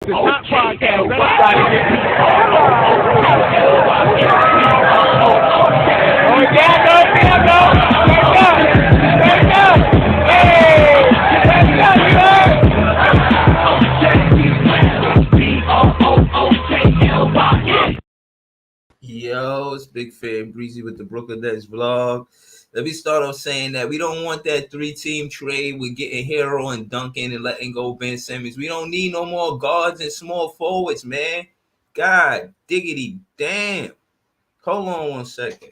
The Top Podcast. Oh, yeah, go. Hey, you heard? Yo, it's Big Fan Breezy with the Brooklyn Nets vlog. Let me start off saying that we don't want that 3-team trade with getting Hero and Duncan and letting go Ben Simmons. We don't need no more guards and small forwards, man. God diggity damn. Hold on 1 second.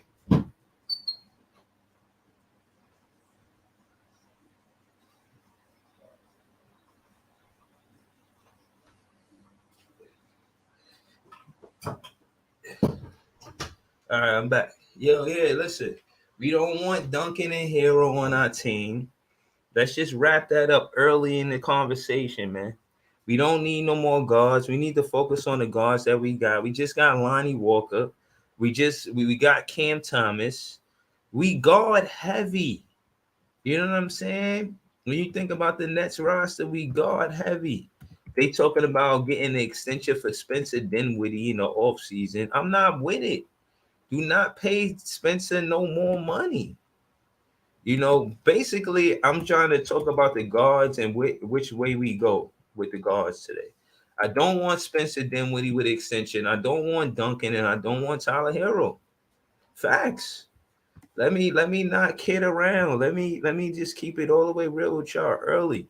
All right, I'm back. Yeah, listen. We don't want Duncan and Hero on our team. Let's just wrap that up early in the conversation, man. We don't need no more guards. We need to focus on the guards that we got. We just got Lonnie Walker. We got Cam Thomas. We guard heavy. You know what I'm saying? When you think about the Nets roster, we guard heavy. They talking about getting an extension for Spencer Dinwiddie in the offseason. I'm not with it. Do not pay Spencer no more money. You know, basically, I'm trying to talk about the guards and which way we go with the guards today. I don't want Spencer Dinwiddie with extension. I don't want Duncan, and I don't want Tyler Hero. Facts. Let me not kid around. Let me just keep it all the way real with y'all early.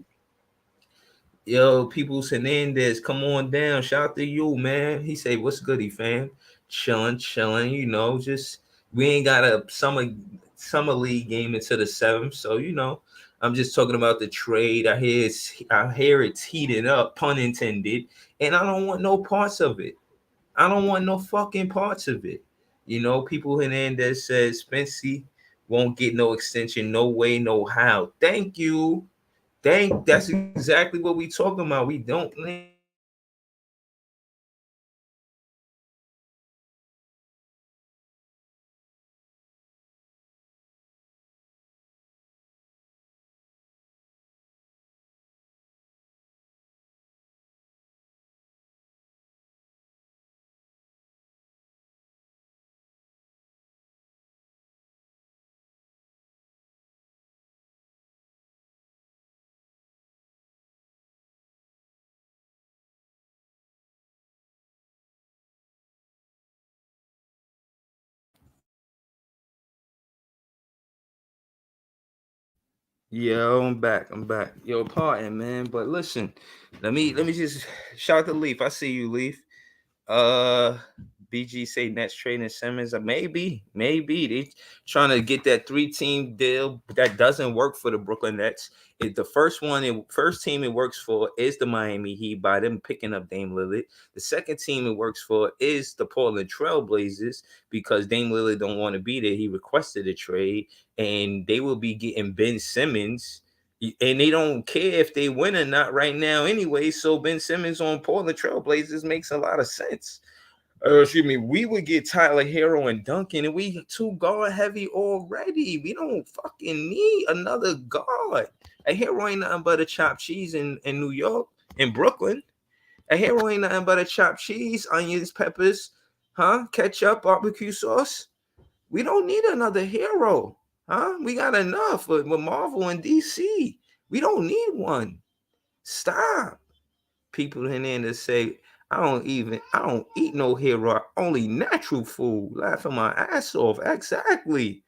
Yo, Peoples Hernandez, come on down. Shout out to you, man. He say, "What's goody, fam? Chilling. You know, just we ain't got a summer league game until the 7th, so you know, I'm just talking about the trade. I hear it's heating up, pun intended, and I don't want no parts of it. I don't want no fucking parts of it. You know, People Hernandez says Spency won't get no extension, no way, no how. Thank you. That's exactly what we talking about. We don't need Yo, I'm back. Yo, pardon, man. But listen, let me just shout out to Leaf. I see you, Leaf. Uh BG say Nets trading Simmons. Maybe they trying to get that 3-team deal that doesn't work for the Brooklyn Nets. The first team it works for is the Miami Heat by them picking up Dame Lillard. The second team it works for is the Portland Trail Blazers because Dame Lillard don't want to be there. He requested a trade, and they will be getting Ben Simmons. And they don't care if they win or not right now anyway. So Ben Simmons on Portland Trail Blazers makes a lot of sense. Excuse me, we would get Tyler Hero and Duncan, and we too guard heavy already. We don't fucking need another guard. A Hero ain't nothing but a chopped cheese in New York, in Brooklyn. A Hero ain't nothing but a chopped cheese, onions, peppers, ketchup, barbecue sauce. We don't need another Hero, We got enough with Marvel and DC. We don't need one. Stop. People in there that say, I don't eat no Hero, only natural food. Laughing my ass off. Exactly.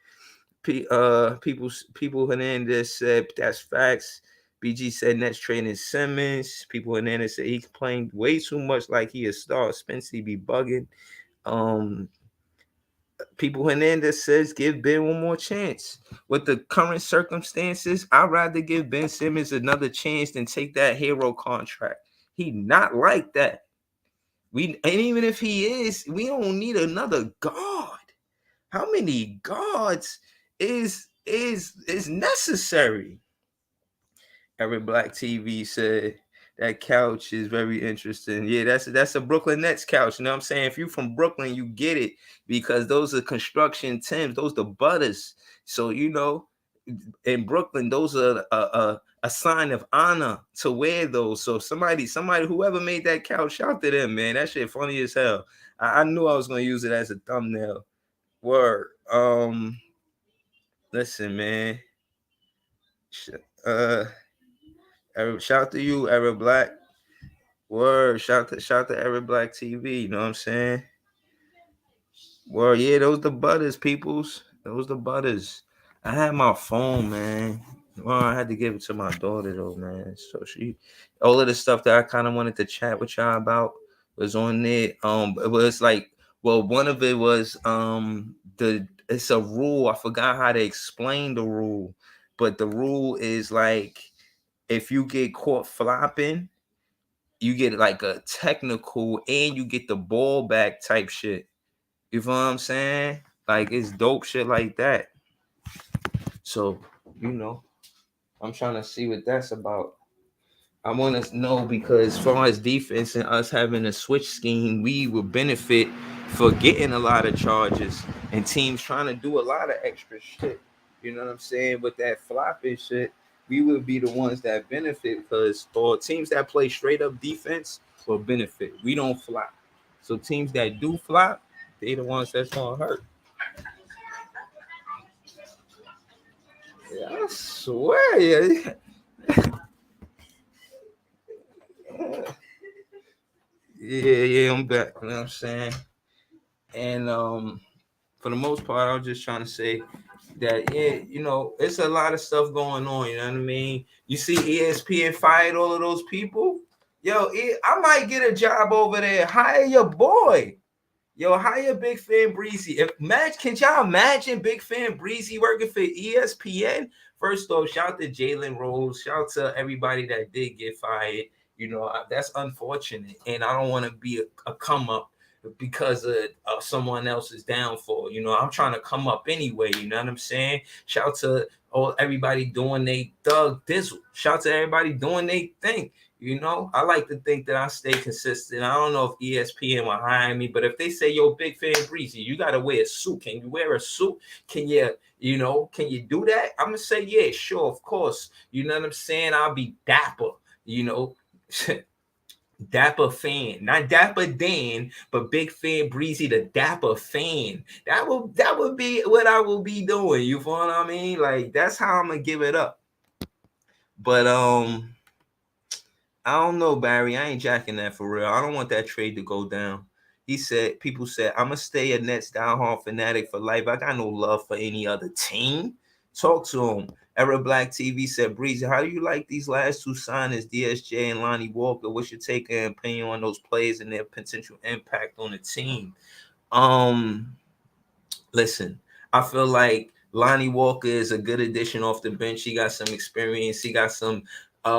People Hernandez said that's facts. BG said Nets trading Simmons. People Hernandez said he's playing way too much like he a star. Spencer be bugging. People Hernandez says give Ben one more chance. With the current circumstances, I'd rather give Ben Simmons another chance than take that Hero contract. He not like that. And even if he is, we don't need another guard. How many guards is necessary? Eric Black TV said that couch is very interesting. Yeah, that's a Brooklyn Nets couch. You know what I'm saying? If you're from Brooklyn, you get it because those are construction Timbs. Those the butters. So you know, in Brooklyn, those are a sign of honor to wear those. So somebody, whoever made that couch, shout to them, man. That shit funny as hell. I knew I was gonna use it as a thumbnail. Word. Listen, man. Uh, shout to you, Eric Black. Word. Shout to Eric Black TV. You know what I'm saying? Word. Yeah, those the butters, peoples. Those the butters. I had my phone, man. Well, I had to give it to my daughter though, man. So she, all of the stuff that I kind of wanted to chat with y'all about was on there. It was like, well, one of it was it's a rule. I forgot how to explain the rule, but the rule is like if you get caught flopping, you get like a technical and you get the ball back type shit. You know what I'm saying? Like it's dope shit like that. So, I'm trying to see what that's about. I want to know because as far as defense and us having a switch scheme, we would benefit for getting a lot of charges and teams trying to do a lot of extra shit. You know what I'm saying? With that flopping shit, we would be the ones that benefit because or teams that play straight up defense will benefit. We don't flop. So teams that do flop, they the ones that's gonna hurt. Yeah, I swear, yeah. Yeah, I'm back. You know what I'm saying? And for the most part, I was just trying to say that it's a lot of stuff going on. You know what I mean? You see, ESPN fired all of those people. Yo, I might get a job over there. Hire your boy. Yo, hire Big Fan Breezy. Can y'all imagine Big Fan Breezy working for ESPN? First off, shout out to Jalen Rose. Shout out to everybody that did get fired. That's unfortunate. And I don't want to be a come up because of someone else's downfall. I'm trying to come up anyway. You know what I'm saying? Shout out to everybody doing they thug dizzle. Shout out to everybody doing they thing. I like to think that I stay consistent. I don't know if ESPN will hire me, but if they say, yo, Big Fan Breezy, you got to wear a suit. Can you wear a suit? Can you do that? I'm going to say, yeah, sure, of course. You know what I'm saying? I'll be dapper, Dapper Fan, not Dapper Dan, but Big Fan Breezy, the Dapper Fan. That would be what I will be doing. You feel what I mean? Like, that's how I'm going to give it up. But, I don't know, Barry. I ain't jacking that for real. I don't want that trade to go down. People said, I'm going to stay a Nets diehard fanatic for life. I got no love for any other team. Talk to him. Era Black TV said, Breezy, how do you like these last two signings, DSJ and Lonnie Walker? What's your take and opinion on those players and their potential impact on the team? Listen, I feel like Lonnie Walker is a good addition off the bench. He got some experience. He got some he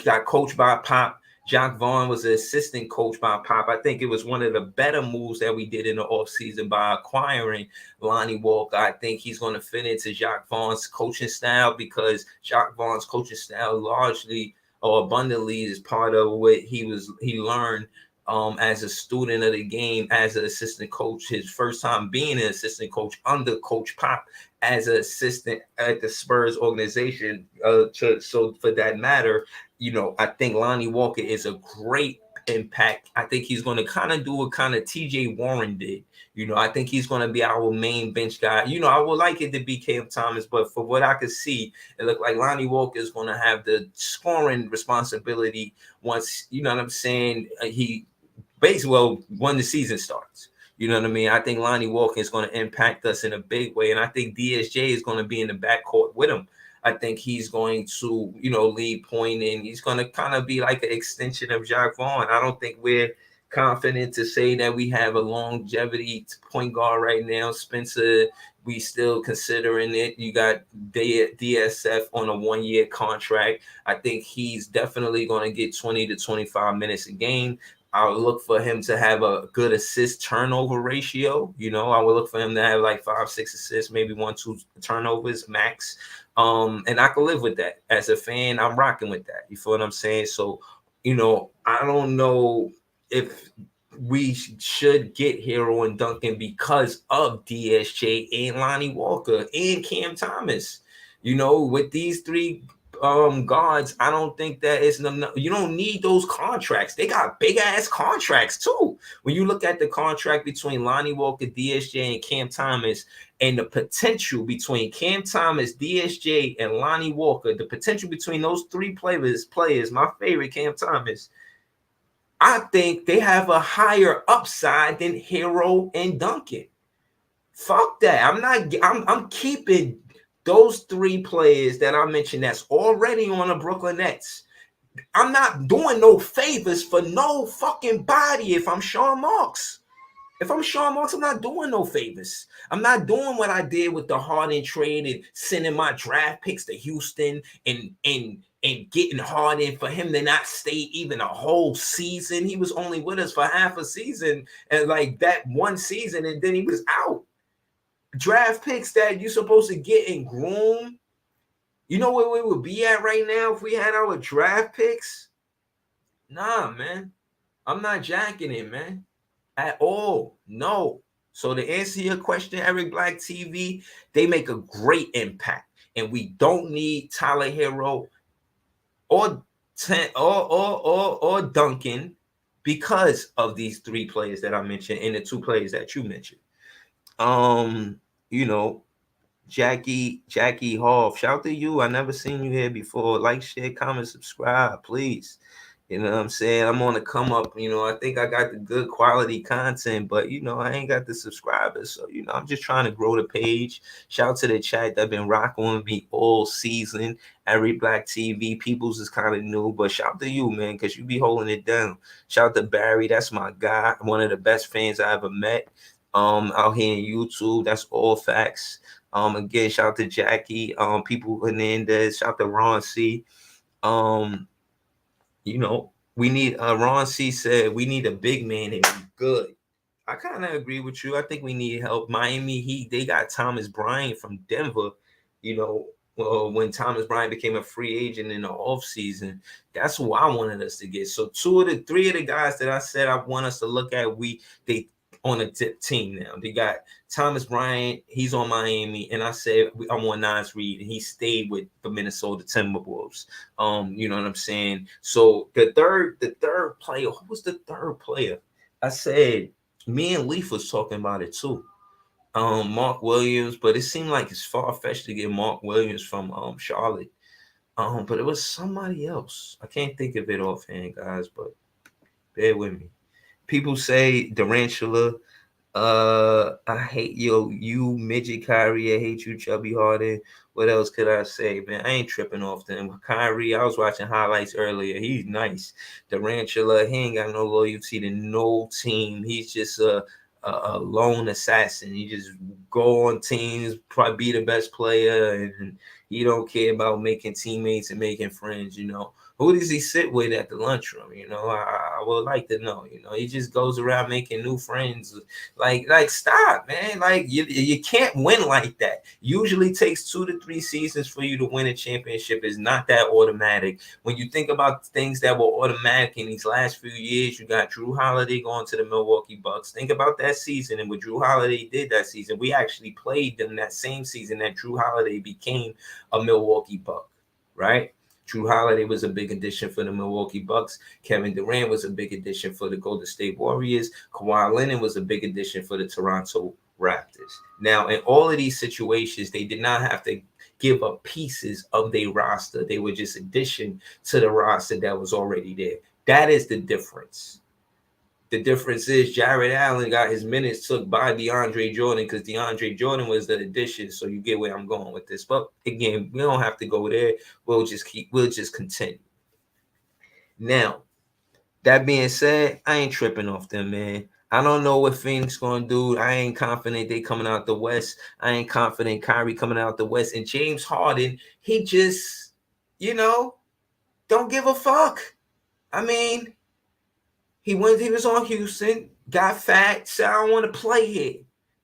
got coached by Pop. Jacque Vaughn was an assistant coach by Pop. I think it was one of the better moves that we did in the offseason by acquiring Lonnie Walker. I think he's going to fit into Jacque Vaughn's coaching style because Jacque Vaughn's coaching style largely or abundantly is part of what he learned as a student of the game, as an assistant coach. His first time being an assistant coach under Coach Pop as an assistant at the Spurs organization. So for that matter, I think Lonnie Walker is a great impact. I think he's going to kind of do what kind of TJ Warren did. I think he's going to be our main bench guy. I would like it to be Cam Thomas, but for what I could see, it looked like Lonnie Walker is going to have the scoring responsibility once, you know what I'm saying, when the season starts. You know what I mean? I think Lonnie Walker is going to impact us in a big way. And I think DSJ is going to be in the backcourt with him. I think he's going to, lead point, and he's going to kind of be like an extension of Jacque Vaughn. I don't think we're confident to say that we have a longevity point guard right now. Spencer, we still considering it. You got DSF on a 1-year contract. I think he's definitely going to get 20 to 25 minutes a game. I would look for him to have a good assist turnover ratio. I would look for him to have like 5-6 assists, maybe 1-2 turnovers max. And I can live with that. As a fan, I'm rocking with that. You feel what I'm saying? So, I don't know if we should get Hero and Duncan because of DSJ and Lonnie Walker and Cam Thomas. You know, with these three guards, I don't think that it's enough. You don't need those contracts. They got big ass contracts too. When you look at the contract between Lonnie Walker, DSJ, and Cam Thomas, and the potential between Cam Thomas, DSJ, and Lonnie Walker, the potential between those three players, my favorite, Cam Thomas, I think they have a higher upside than Hero and Duncan. Fuck that. I'm keeping those three players that I mentioned that's already on the Brooklyn Nets. I'm not doing no favors for no fucking body if I'm Sean Marks. If I'm Sean Marks, I'm not doing no favors. I'm not doing what I did with the Harden trade and sending my draft picks to Houston and getting Harden for him to not stay even a whole season. He was only with us for half a season and like that one season, and then he was out. Draft picks that you're supposed to get and groom. You know where we would be at right now if we had our draft picks? Nah, man. I'm not jacking it, man. At all. No. So to answer your question, Eric Black TV, they make a great impact. And we don't need Tyler Hero or Duncan because of these three players that I mentioned and the two players that you mentioned. You know, Jackie Hoff, shout to you. I never seen you here before. Like, share, comment, subscribe, please. You know what I'm saying? I'm on the come up. You know, I think I got the good quality content, but you know, I ain't got the subscribers. So, you know, I'm just trying to grow the page. Shout to the chat that been rocking with me all season. Eric Black TV. Peoples is kind of new, but shout to you, man, because you be holding it down. Shout to Barry. That's my guy. One of the best fans I ever met. Out here in YouTube. That's all facts. Again, shout to Jackie. People Hernandez. Shout to Ron C. You know, we need Ron C said we need a big man and be good. I kind of agree with you. I think we need help. Miami Heat, they got Thomas Bryant from Denver. You know, when Thomas Bryant became a free agent in the offseason, that's who I wanted us to get. So three of the guys that I said I want us to look at, they on a team now. They got Thomas Bryant, he's on Miami, and I said I'm on Nas Reed, and he stayed with the Minnesota Timberwolves. You know what I'm saying? So the third player, who was the third player? I said me and Leaf was talking about it too. Mark Williams, but it seemed like it's far-fetched to get Mark Williams from Charlotte. But it was somebody else. I can't think of it offhand, guys, but bear with me. People say Durantula. I hate you midget Kyrie. I hate you, Chubby Harden. What else could I say, man? I ain't tripping off them. Kyrie, I was watching highlights earlier. He's nice. Durantula, he ain't got no loyalty to no team. He's just a lone assassin. He just go on teams, probably be the best player, and he don't care about making teammates and making friends, you know. Who does he sit with at the lunchroom? You know, I would like to know. You know, he just goes around making new friends. Like stop, man. Like you can't win like that. Usually takes 2 to 3 seasons for you to win a championship. It's not that automatic. When you think about things that were automatic in these last few years, you got Drew Holiday going to the Milwaukee Bucks. Think about that season and what Drew Holiday did that season. We actually played them that same season that Drew Holiday became a Milwaukee Buck, right? Drew Holiday was a big addition for the Milwaukee Bucks. Kevin Durant was a big addition for the Golden State Warriors. Kawhi Leonard was a big addition for the Toronto Raptors. Now, in all of these situations, they did not have to give up pieces of their roster. They were just addition to the roster that was already there. That is the difference. The difference is Jared Allen got his minutes took by DeAndre Jordan because DeAndre Jordan was the addition. So you get where I'm going with this. But again, we don't have to go there. We'll just continue. Now, that being said, I ain't tripping off them, man. I don't know what Phoenix gonna do. I ain't confident they coming out the West. I ain't confident Kyrie coming out the West. And James Harden, he just, you know, don't give a fuck. I mean, he was on Houston, got fat, said, I don't want to play here.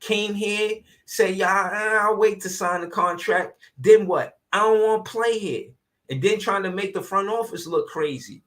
Came here, said, yeah, I'll wait to sign the contract. Then what? I don't want to play here. And then trying to make the front office look crazy.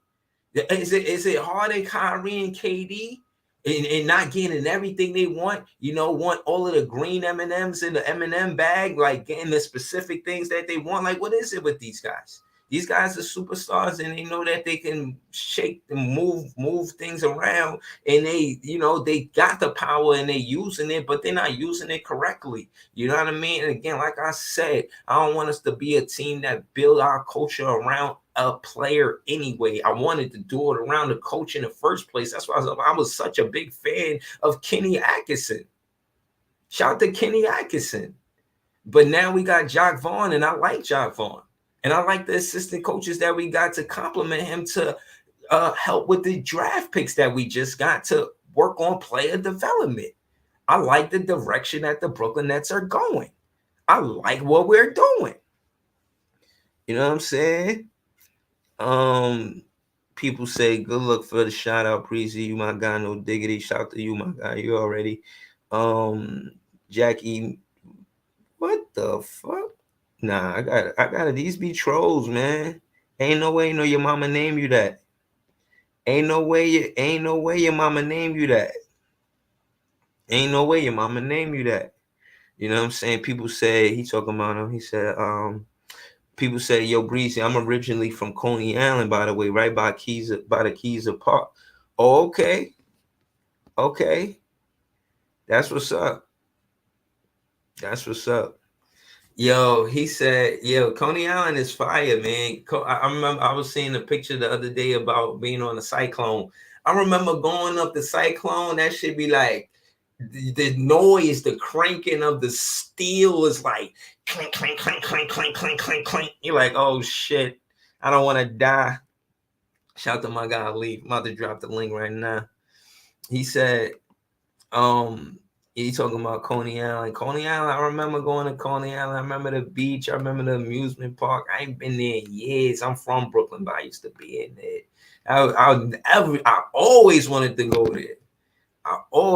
Is it Harden, Kyrie, and KD? and not getting everything they want, want all of the green M&Ms in the M&M bag, like getting the specific things that they want. Like, what is it with these guys? These guys are superstars, and they know that they can shake and move things around, and they got the power and they using it, but they're not using it correctly. You know what I mean? And again, like I said, I don't want us to be a team that build our culture around a player anyway. I wanted to do it around the coach in the first place. That's why I was such a big fan of Kenny Atkinson. Shout out to Kenny Atkinson. But now we got Jacque Vaughn, and I like Jacque Vaughn. And I like the assistant coaches that we got to complement him to help with the draft picks that we just got to work on player development. I like the direction that the Brooklyn Nets are going. I like what we're doing. You know what I'm saying? People say good luck for the shout out, Breezy. You my guy, no diggity. Shout out to you, my guy. You already. Jackie, what the fuck? Nah, I got these be trolls, man. Ain't no way, your mama name you that. Ain't no way your mama name you that. Ain't no way your mama name you that. You know what I'm saying? People say he talking about him. He said, people say, yo, Breezy, I'm originally from Coney Island, by the way, right by the Keys of Park. Oh, okay. Okay. That's what's up. That's what's up. Yo, he said, yo, Coney Island is fire, man. I remember I was seeing a picture the other day about being on the Cyclone. I remember going up the Cyclone. That should be like the noise, the cranking of the steel is like clink, clink, clink, clink, clink, clink, clink, clink. You're like, oh shit, I don't want to die. Shout out to my guy Lee. I'm about to drop the link right now. He said, he talking about Coney Island. Coney Island, I remember going to Coney Island. I remember the beach. I remember the amusement park. I ain't been there in years. I'm from Brooklyn, but I used to be in there. I always wanted to go there.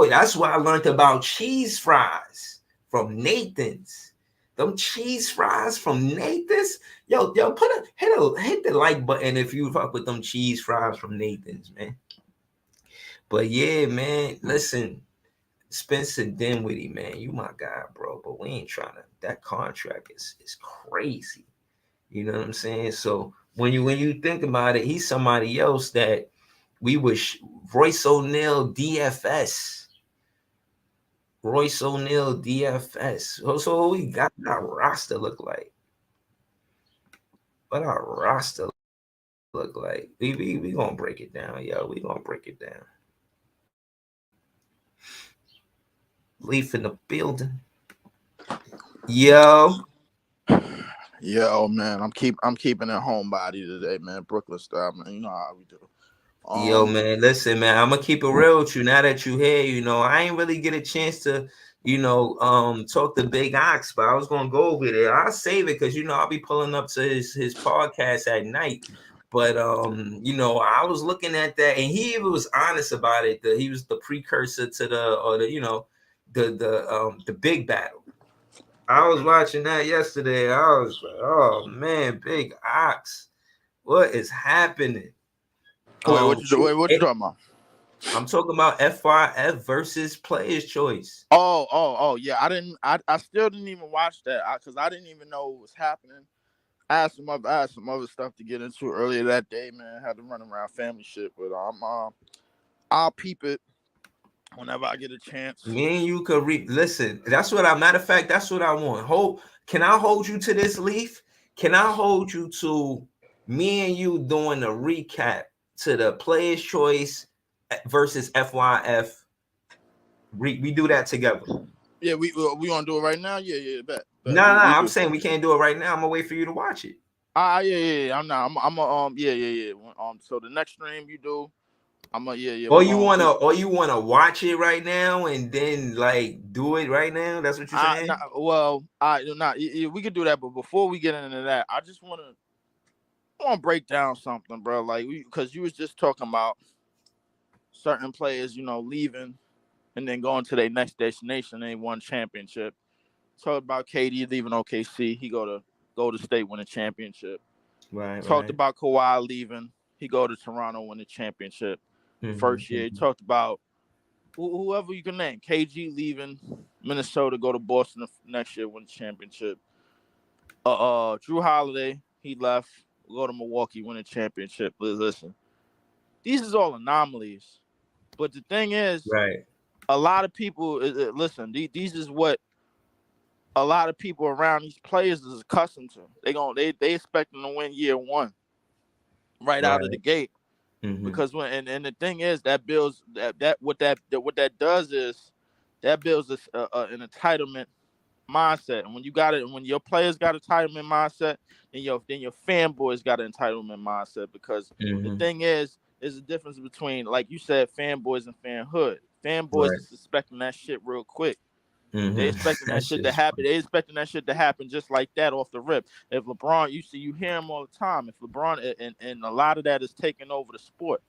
That's why I learned about cheese fries from Nathan's. Them cheese fries from Nathan's. Yo, hit the like button if you fuck with them cheese fries from Nathan's, man. But yeah, man, listen, Spencer Dinwiddie, man, you my guy, bro. But we ain't trying to. That contract is crazy. You know what I'm saying? So when you think about it, he's somebody else that we wish. Royce O'Neal DFS. Royce O'Neal DFS. So we got our roster look like. What our roster look like? We gonna break it down, yo. We gonna break it down. Leaf in the building. Yo, man, I'm keeping it homebody today, man. Brooklyn style, man. You know how we do. Yo, man, listen, man. I'm gonna keep it real with you. Now that you here, I ain't really get a chance to, talk to Big Ox, but I was gonna go over there. I'll save it because I'll be pulling up to his podcast at night. But I was looking at that, and he was honest about it. That he was the precursor to the big battle. I was watching that yesterday. I was like, oh man, Big Ox, what is happening? What you talking about? I'm talking about FYF versus Players Choice. Oh, yeah. I still didn't even watch that because I didn't even know what was happening. I had some other stuff to get into earlier that day, man. I had to run around family shit, but I'll peep it whenever I get a chance. Me and you could listen. That's what matter of fact, that's what I want. Can I hold you to this, Leaf? Can I hold you to me and you doing a recap to the Players Choice versus FYF? We do that together. Yeah, we gonna do it right now. Yeah, bet. No, I'm saying we can't do it right now. I'm gonna wait for you to watch it. Yeah. I'm not. Yeah. So the next stream you do, yeah. Or you wanna watch it right now and then like do it right now? That's what you're saying? We could do that, but before we get into that, I just want to break down something, bro. Like because you was just talking about certain players, leaving and then going to their next destination. They won championship. Talked about KD leaving OKC. He go to Golden State, win a championship. Right. Talked about Kawhi leaving. He go to Toronto, win the championship. First year. He talked about whoever you can name. KG leaving Minnesota, go to Boston next year, win the championship. Drew Holiday, he left, go to Milwaukee, win a championship. Listen, these is all anomalies. But the thing is, Right. a lot of people listen. These is what a lot of people around these players is accustomed to. They expect them to win year one, right out of the gate. Mm-hmm. Because and the thing is that builds what that does is that builds an entitlement mindset. And when you got it, when your players got entitlement mindset, then your fanboys got an entitlement mindset. Because the thing is a difference between, like you said, fanboys and fanhood. Fanboys is suspecting that shit real quick. They expecting that shit to happen. They expecting that shit to happen just like that off the rip. If LeBron, you hear him all the time. If LeBron, and a lot of that is taking over the sport.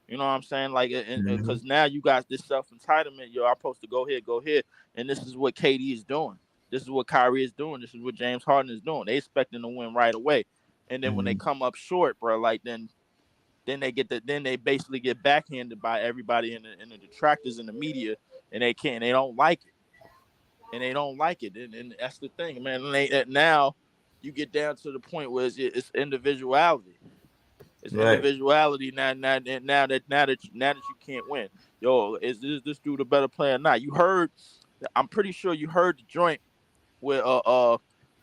You know what I'm saying? Like, because now you got this self entitlement. Yo, I'm supposed to go here, and this is what KD is doing. This is what Kyrie is doing. This is what James Harden is doing. They expecting to win right away, and then when they come up short, bro, like then they basically get backhanded by everybody in the detractors in the media, and they don't like it. And they don't like it, and that's the thing, man. Now you get down to the point where it's individuality. It's individuality now that you can't win. Yo, is this dude a better player or not? You heard? I'm pretty sure you heard the joint where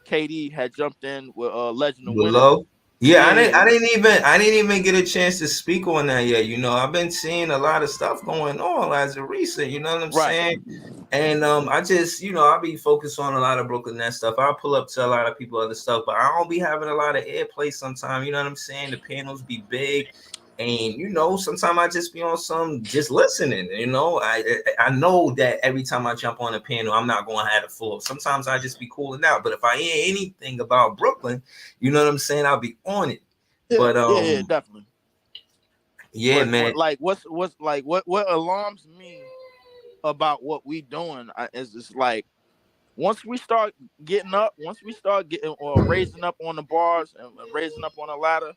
KD had jumped in with Legend of Winning. Yeah, I didn't even get a chance to speak on that yet. You know, I've been seeing a lot of stuff going on as of recent. You know what I'm saying? And I just, I'll be focused on a lot of Brooklyn Nets stuff. I'll pull up to a lot of people other stuff, but I don't be having a lot of airplay sometimes. You know what I'm saying? The panels be big. And sometimes I just be on some just listening. I know that every time I jump on a panel, I'm not going to have the floor. Sometimes I just be cooling out. But if I hear anything about Brooklyn, you know what I'm saying, I'll be on it. Yeah, but yeah, definitely. Yeah, man. What alarms me about what we doing is just like, once we start getting or raising up on the bars and raising up on the ladder.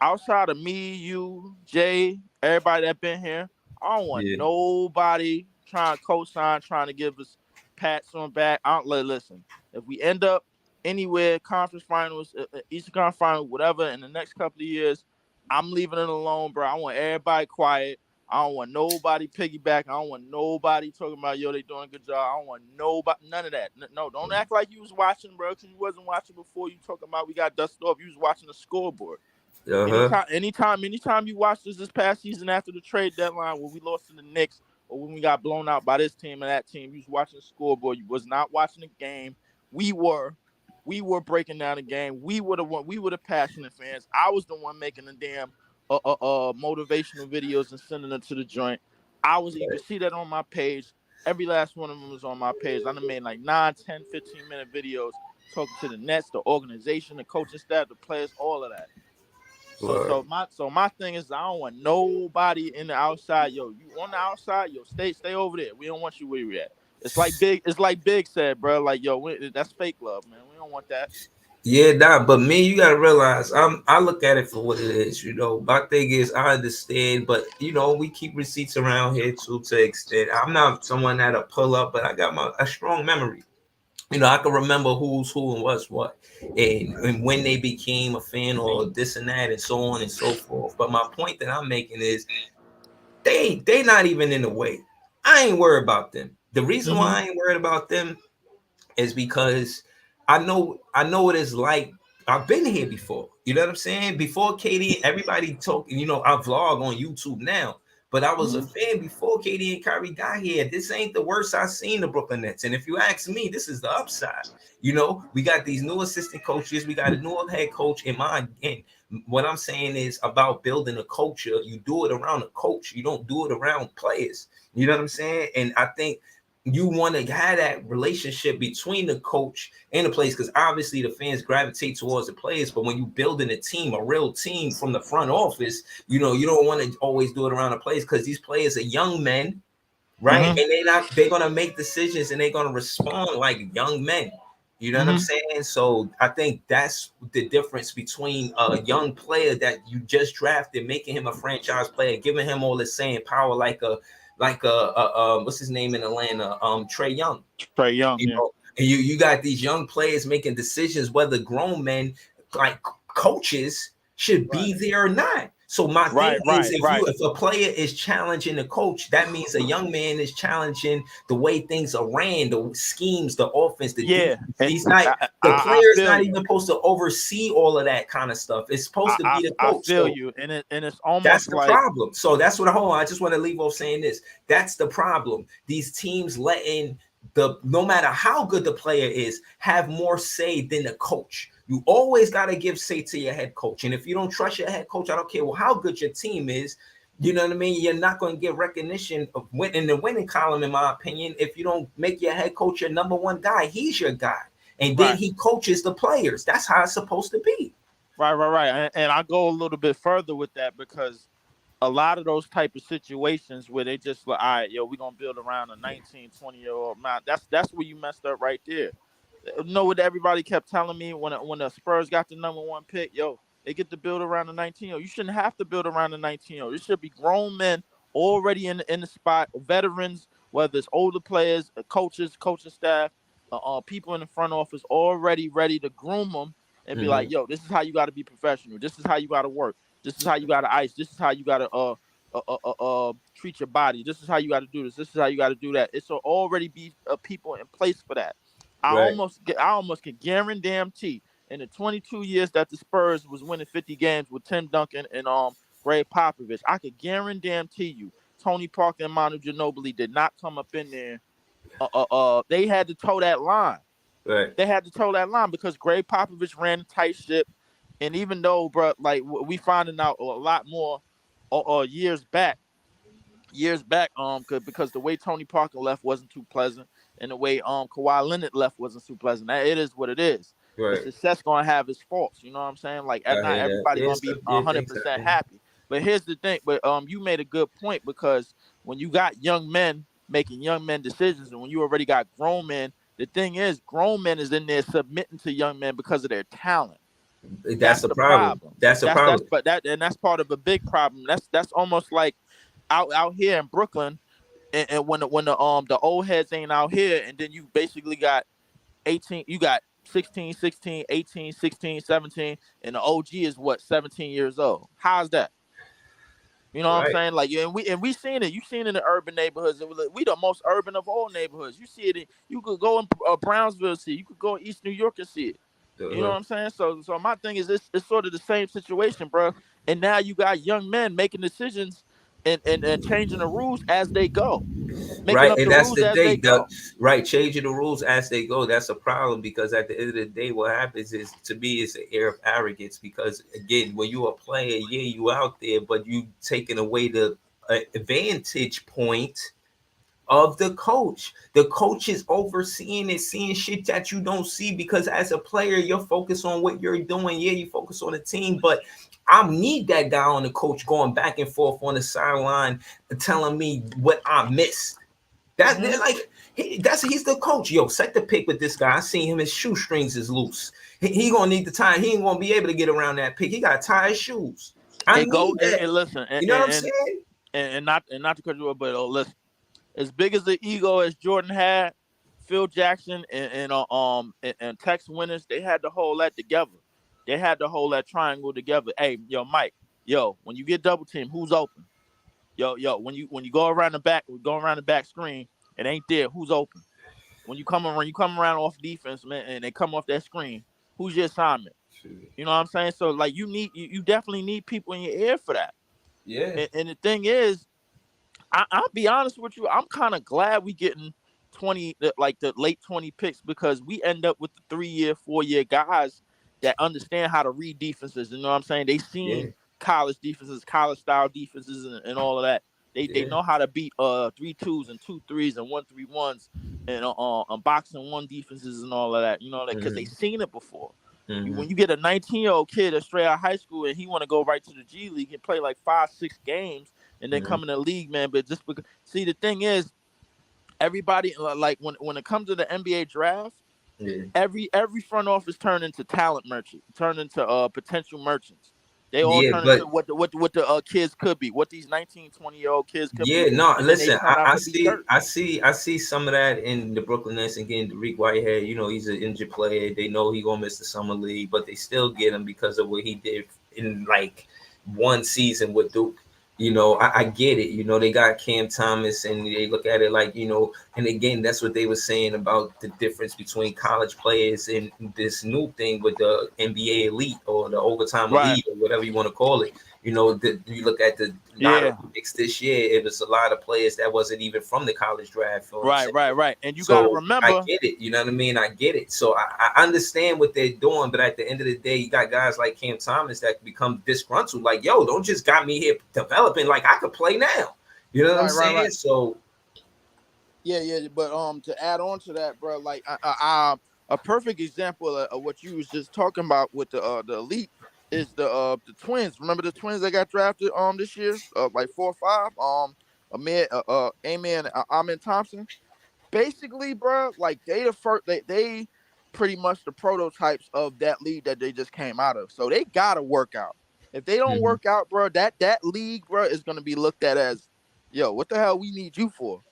Outside of me, you, Jay, everybody that been here, I don't want nobody trying to co-sign, trying to give us pats on back. Listen, if we end up anywhere, conference finals, Eastern Conference Finals, whatever, in the next couple of years, I'm leaving it alone, bro. I want everybody quiet. I don't want nobody piggyback. I don't want nobody talking about, yo, they doing a good job. I don't want nobody, none of that. No, don't act like you was watching, bro, because you wasn't watching before. You talking about we got dusted off. You was watching the scoreboard. Anytime you watch this past season after the trade deadline when we lost to the Knicks or when we got blown out by this team and that team, you was watching the scoreboard. You was not watching the game. We were breaking down the game. We were the passionate fans. I was the one making the damn motivational videos and sending them to the joint. You can see that on my page. Every last one of them was on my page. I done made like 9, 10, 15-minute videos talking to the Nets, the organization, the coaching staff, the players, all of that. So my thing is, I don't want nobody in the outside. Yo, you on the outside? Yo, stay over there. We don't want you where you at. It's like Big said, bro. Like, yo, that's fake love, man. We don't want that. Yeah, but me, you gotta realize, I look at it for what it is. My thing is, I understand, but we keep receipts around here too to extent. I'm not someone that'll pull up, but I got a strong memory. I can remember who's who and what's what, and when they became a fan or this and that and so on and so forth. But my point that I'm making is they not even in the way. I ain't worried about them. The reason why I ain't worried about them is because I know what it's like. I've been here before. You know what I'm saying? Before KD, everybody talking, I vlog on YouTube now. But I was a fan before KD and Kyrie got here. This ain't the worst I've seen the Brooklyn Nets. And if you ask me, this is the upside. We got these new assistant coaches. We got a new head coach. And what I'm saying is about building a culture. You do it around a coach. You don't do it around players. You know what I'm saying? And I think you want to have that relationship between the coach and the players, because obviously the fans gravitate towards the players. But when you building a team, a real team from the front office, you don't want to always do it around the players, because these players are young men, right? And they're gonna make decisions and they're gonna respond like young men. You know what I'm saying? So I think that's the difference between a young player that you just drafted, making him a franchise player, giving him all the same power, like what's his name in Atlanta, Trey Young. Trey Young, You yeah. know, and you got these young players making decisions whether grown men like coaches should be there or not. So my thing is, if a player is challenging the coach, that means a young man is challenging the way things are ran, the schemes, the offense, the defense. He's not the player is not even supposed to oversee all of that kind of stuff. It's supposed to be the coach. I feel you, and it's almost that's the like problem. So that's what I just want to leave off saying this. That's the problem. These teams letting no matter how good the player is, have more say than the coach. You always got to give say to your head coach. And if you don't trust your head coach, I don't care how good your team is. You know what I mean? You're not going to get recognition of in the winning column, in my opinion, if you don't make your head coach your number one guy. He's your guy. And then he coaches the players. That's how it's supposed to be. Right. And I go a little bit further with that because a lot of those type of situations where they just like, all right, we're going to build around a 19, 20-year-old man. That's where you messed up right there. You know what everybody kept telling me when the Spurs got the number one pick, they get to build around the 19-year-old. You shouldn't have to build around the 19-year-old. It should be grown men already in the spot, veterans, whether it's older players, coaches, coaching staff, people in the front office already ready to groom them and be like, this is how you got to be professional. This is how you got to work. This is how you got to ice. This is how you got to treat your body. This is how you got to do this. This is how you got to do that. It's already be people in place for that. I almost can guarantee in the 22 years that the Spurs was winning 50 games with Tim Duncan and Greg Popovich, I could guarantee you Tony Parker and Manu Ginobili did not come up in there. They had to toe that line. Right. They had to toe that line because Greg Popovich ran a tight ship. And even though, bro, like we finding out a lot more years back, because the way Tony Parker left wasn't too pleasant, and the way Kawhi Leonard left wasn't too pleasant. It is what it is. Right. The success gonna have its faults. You know what I'm saying? Like not everybody gonna be 100% happy. But here's the thing. But you made a good point because when you got young men making young men decisions, and when you already got grown men, the thing is, grown men is in there submitting to young men because of their talent. That's the problem. That's the problem. That's part of a big problem. That's almost like out here in Brooklyn, and when the old heads ain't out here, and then you basically got 18, you got 16, 16, 18, 16, 17, and the OG is 17 years old. How's that? You know what I'm saying? Like, and we seen it. You seen it in the urban neighborhoods. We the most urban of all neighborhoods. You see it. You could go in Brownsville, see it. You could go in East New York and see it. You know what I'm saying? So my thing is it's sort of the same situation, bro. And now you got young men making decisions and changing the rules as they go. Right, and that's the thing. Right, changing the rules as they go. That's a problem because at the end of the day, what happens is, to me, it's an air of arrogance. Because again, when you're a player, you out there, but you taking away the advantage point of the coach. The coach is overseeing it, seeing shit that you don't see, because as a player, you're focused on what you're doing. Yeah, you focus on the team, but I need that guy on the coach going back and forth on the sideline telling me what I missed. He's the coach. Set the pick with this guy. I seen him, his shoestrings is loose. He gonna need the time. He ain't gonna be able to get around that pick. He gotta tie his shoes. And listen, you know what I'm saying? And not to cut you off, but listen. As big as the ego as Jordan had, Phil Jackson and Tex Winters, they had to hold that together. They had to hold that triangle together. Hey, Mike, when you get double team, who's open? When you go around the back screen, it ain't there. Who's open? When you come around off defense, man, and they come off that screen, who's your assignment? You know what I'm saying? So like you definitely need people in your ear for that. Yeah. And the thing is, I'll be honest with you. I'm kind of glad we getting 20, like the late 20 picks, because we end up with the 3-year, 4-year guys that understand how to read defenses. You know what I'm saying? They seen college defenses, college style defenses, and all of that. They know how to beat 3-2s and 2-3s and 1-3-1s and boxing one defenses and all of that. You know, because they seen it before. Mm-hmm. When you get a 19-year-old kid that's straight out of high school and he want to go right to the G League and play like 5-6 games and then come in the league, man. But just because, see, the thing is, everybody, like when it comes to the NBA draft, Yeah. Every front office turned into talent merchant, turned into potential merchants. They all Yeah, turn into but what the kids could be, what these 19, 20-year-old kids could yeah, be, no, and then they listen, turn out I to be see, dirt. I see some of that in the Brooklyn Nets and getting Dariq Whitehead. You know, he's an injured player. They know he gonna miss the summer league, but they still get him because of what he did in like one season with Duke. You know, I get it. You know, they got Cam Thomas, and they look at it like, you know, and again, that's what they were saying about the difference between college players and this new thing with the NBA elite or the overtime Right. elite or whatever you want to call it. You know, you look at the lottery Yeah. picks this year, it was a lot of players that wasn't even from the college draft. You know what I'm Right, saying? right, right. And you got to So I remember, get it. You know what I mean? I get it. So I understand what they're doing, but at the end of the day, you got guys like Cam Thomas that become disgruntled. Like, yo, don't just got me here developing. Like, I could play now. You know what I'm right, right, saying? right. So Yeah, yeah. But to add on to that, bro, like a perfect example of what you was just talking about with the elite is the twins. Remember the twins that got drafted this year, like 4 or 5, Amen, Amen Thompson. Basically, bro, like they the first, they pretty much the prototypes of that league that they just came out of. So they gotta work out. If they don't mhm. work out, bro, that league, bro, is gonna be looked at as, yo, what the hell we need you for?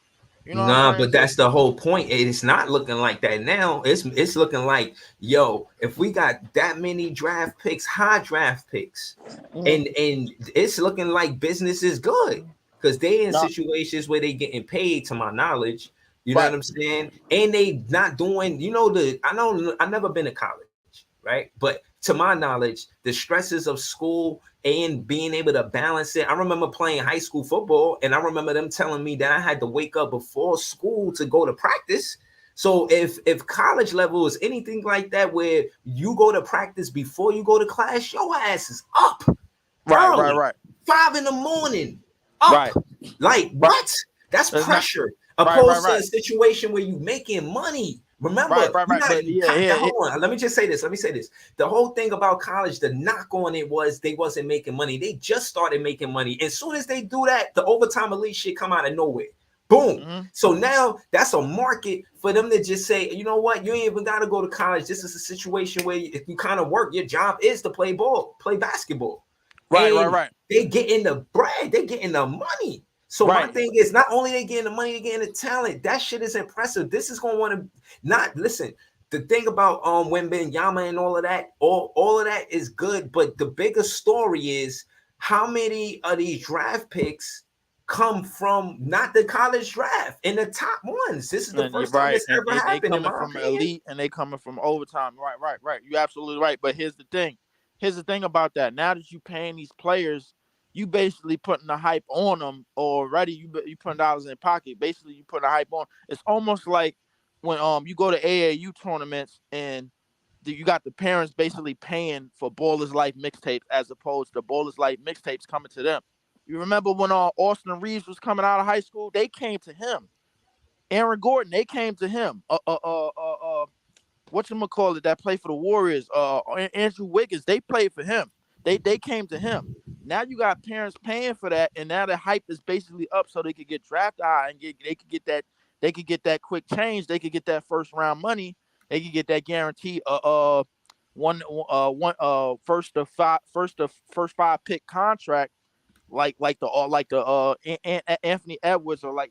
You know what I'm Nah, saying? but So that's the whole point. It's not looking like that now. It's looking like, yo, if we got that many draft picks, high draft picks, mhm. and it's looking like business is good because they in Not situations where they getting paid, to my knowledge. You know what right. I'm saying? And they not doing, you know, I know I never been to college, right? But to my knowledge, the stresses of school and being able to balance it. I remember playing high school football, and I remember them telling me that I had to wake up before school to go to practice. So if college level is anything like that, where you go to practice before you go to class, your ass is up Right, right, early, right, 5 in the morning, up. right, Like right. what? That's It's not pressure, right, right, opposed to right, a situation where you making money. right, Remember, right, you right. not But yeah, yeah, hold on. Let me just say this. Let me say this. The whole thing about college, the knock on it was they wasn't making money. They just started making money. As soon as they do that, the overtime elite shit come out of nowhere. Boom. mhm. So now that's a market for them to just say, you know what, you ain't even got to go to college. This is a situation where if you kind of work, your job is to play ball, play basketball. Right, right, And right, they getting the bread, they getting the money. So my right. thing is, not only they getting the money, they getting the talent. That shit is impressive. This is gonna want to not listen. The thing about Wembanyama and all of that, all of that is good, but the bigger story is how many of these draft picks come from not the college draft in the top ones. This is the And you're first time right, this and ever they happened, in coming my from opinion. elite, and they coming from overtime. Right, right, right. You're absolutely right. But here's the thing. Here's the thing about that. Now that you paying these players, you basically putting the hype on them already. You putting dollars in their pocket. Basically, you putting the hype on. It's almost like when you go to AAU tournaments and you got the parents basically paying for Ballers Life mixtapes as opposed to Ballers Life mixtapes coming to them. You remember when Austin Reeves was coming out of high school? They came to him. Aaron Gordon, they came to him. Whatchamacallit that played for the Warriors, Andrew Wiggins, they played for him. They came to him. Now you got parents paying for that, and now the hype is basically up so they could get draft high and they could get that quick change, they could get that first round money, they could get that guarantee first 5 pick contract Anthony Edwards or like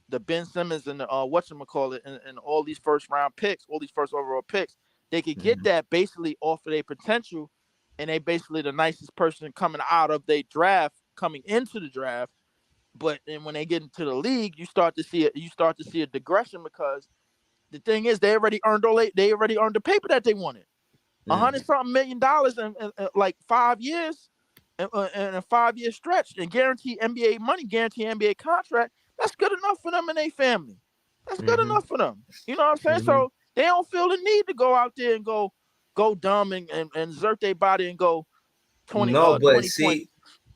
the Ben Simmons and the whatchamacallit and all these first round picks, all these first overall picks, they could get Mhm. that basically off of their potential, and they basically the nicest person coming out of their draft, coming into the draft. But then when they get into the league, you start to see a digression because the thing is they already earned the paper that they wanted. Mhm. $100-something million in like 5 years, in a 5 year stretch, and guarantee NBA money, guarantee NBA contract. That's good enough for them and their family. That's good Mhm. enough for them. You know what I'm saying? Mhm. So they don't feel the need to go out there and go dumb and exert their body and go 20 No, but 20 points. see,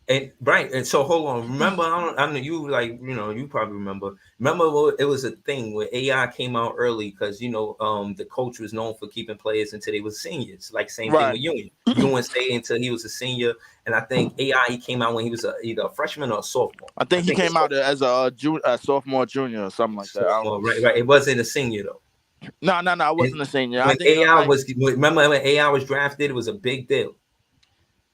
And right, and so hold on. Remember, I know you like you probably remember. Remember, it was a thing where AI came out early because the coach was known for keeping players until they was seniors. Like same thing Right. with Ewan. Ewan stayed until he was a senior, and I think AI he came out when he was either a freshman or a sophomore. I think he it's came out as a sophomore, junior, or something like that. sophomore, right. It wasn't a senior though. No, I wasn't And a senior. when I think AI was remember when AI was drafted, it was a big deal.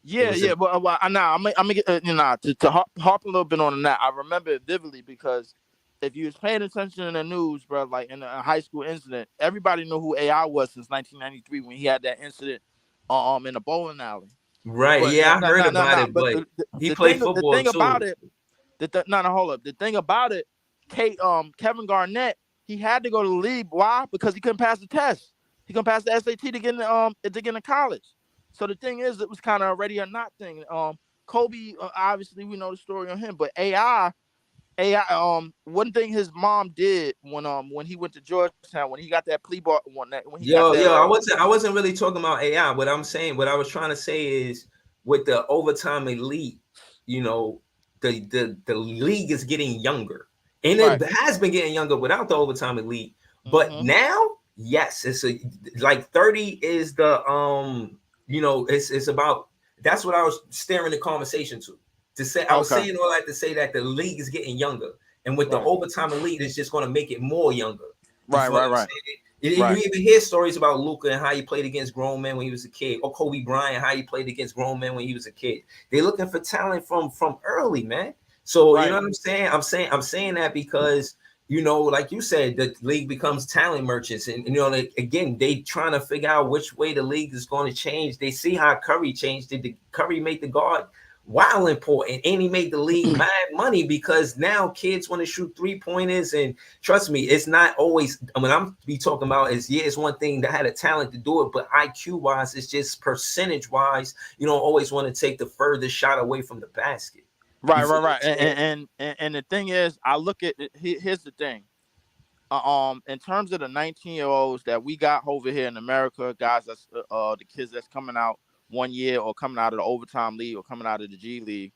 yeah. But now I'm gonna get to harp a little bit on that. I remember it vividly because if you was paying attention in the news, bro, like in a high school incident, everybody knew who AI was since 1993 when he had that incident in a bowling alley. Right. But Yeah, I heard about it, But but he the played thing football about too. it, hold up. The thing about it, Kevin Garnett, he had to go to the league. Why? Because he couldn't pass the test. He couldn't pass the SAT to get into college. So the thing is, it was kind of a ready or not thing. Kobe, obviously we know the story on him, but AI, one thing his mom did when he went to Georgetown, when he got that plea bar, when he got that. I wasn't really talking about AI. What I was trying to say is with the overtime elite, the league is getting younger, and Right. it has been getting younger without the overtime elite. But now, yes, it's like 30 is the it's about. That's what I was steering the conversation to say. I was saying all that to say that the league is getting younger, and with the overtime elite, it's just going to make it more younger. Right. You even hear stories about Luka and how he played against grown men when he was a kid, or Kobe Bryant, how he played against grown men when he was a kid. They're looking for talent from early, man. So you know what I'm saying? I'm saying that because like you said, the league becomes talent merchants, and again, they trying to figure out which way the league is going to change. They see how Curry changed. Did Curry make the guard wow important, and he made the league mad money because now kids want to shoot 3-pointers, and trust me, it's not always. I mean, I'm be talking about it's one thing that had a talent to do it, but IQ wise, it's just percentage wise, you don't always want to take the furthest shot away from the basket. Right. And the thing is, I look at here's the thing. In terms of the 19-year-olds that we got over here in America, guys, that's the kids that's coming out 1 year or coming out of the overtime league or coming out of the G League,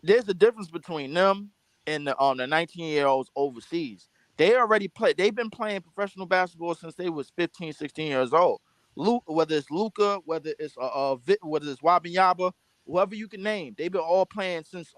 there's a difference between them and the 19-year-olds overseas. They already play. They've been playing professional basketball since they was 15, 16 years old. Whether it's Luka, whether it's whether it's Wembanyama, whoever you can name, they've been all playing since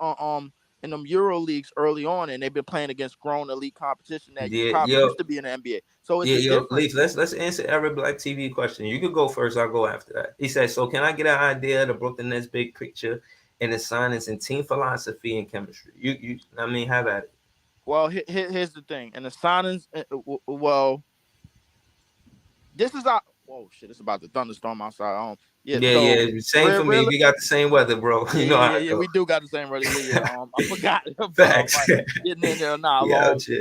in them Euro leagues early on, and they've been playing against grown elite competition that probably used to be in the NBA. So it's Leaf, let's answer every Black TV question. You could go first. I'll go after that. He said, "So can I get an idea of the Brooklyn Nets big picture and the signings and team philosophy and chemistry?" You have at it. Well, here's the thing, and the signings. Well, this is our. Whoa, shit! It's about to thunderstorm outside. Yeah. Same for me. We got the same weather, bro. Yeah. We do got the same weather. Yeah. I forgot. Facts. Getting in there now.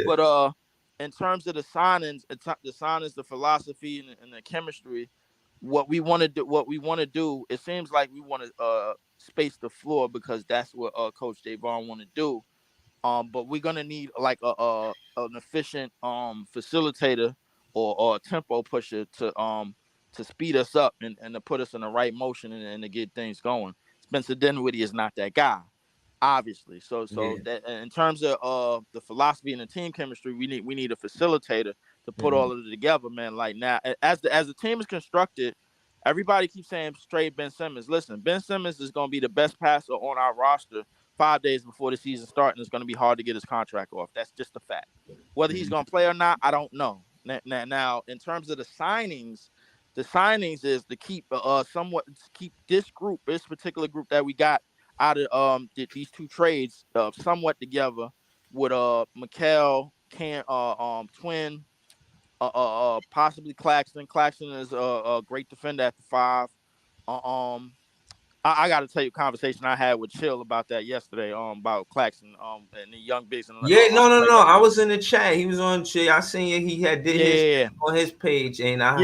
But in terms of the signings, the philosophy and the chemistry, what we want to do. It seems like we want to space the floor because that's what Coach Davon want to do. But we're gonna need like an efficient facilitator or a tempo pusher to speed us up and to put us in the right motion and to get things going. Spencer Dinwiddie is not that guy, obviously. So that in terms of the philosophy and the team chemistry, we need a facilitator to put all of it together, man. Like now, as the team is constructed, everybody keeps saying straight Ben Simmons. Listen, Ben Simmons is gonna be the best passer on our roster 5 days before the season starts, and it's gonna be hard to get his contract off. That's just a fact. Whether he's gonna play or not, I don't know. Now, in terms of the signings is to keep this particular group that we got out of these two trades somewhat together with Mikal, Twin, possibly Claxton. Claxton is a great defender at the 5. I got to tell you a conversation I had with Chill about that yesterday. About Claxton, and the young bigs. No. I was in the chat. He was on. I seen he had his on his page, and I I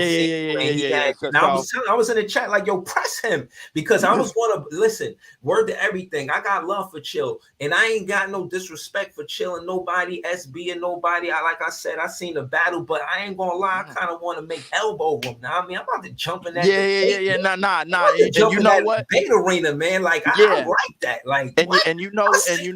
was in the chat like, yo, press him because I was going to listen. Word to everything. I got love for Chill, and I ain't got no disrespect for Chill and nobody, SB and nobody. Like I said, I seen the battle, but I ain't gonna lie. I kind of want to make elbow room. Now, I mean, I'm about to jump in that. Nah. And you know what? State Arena, man. Like I Yeah. like that. Like And what? you know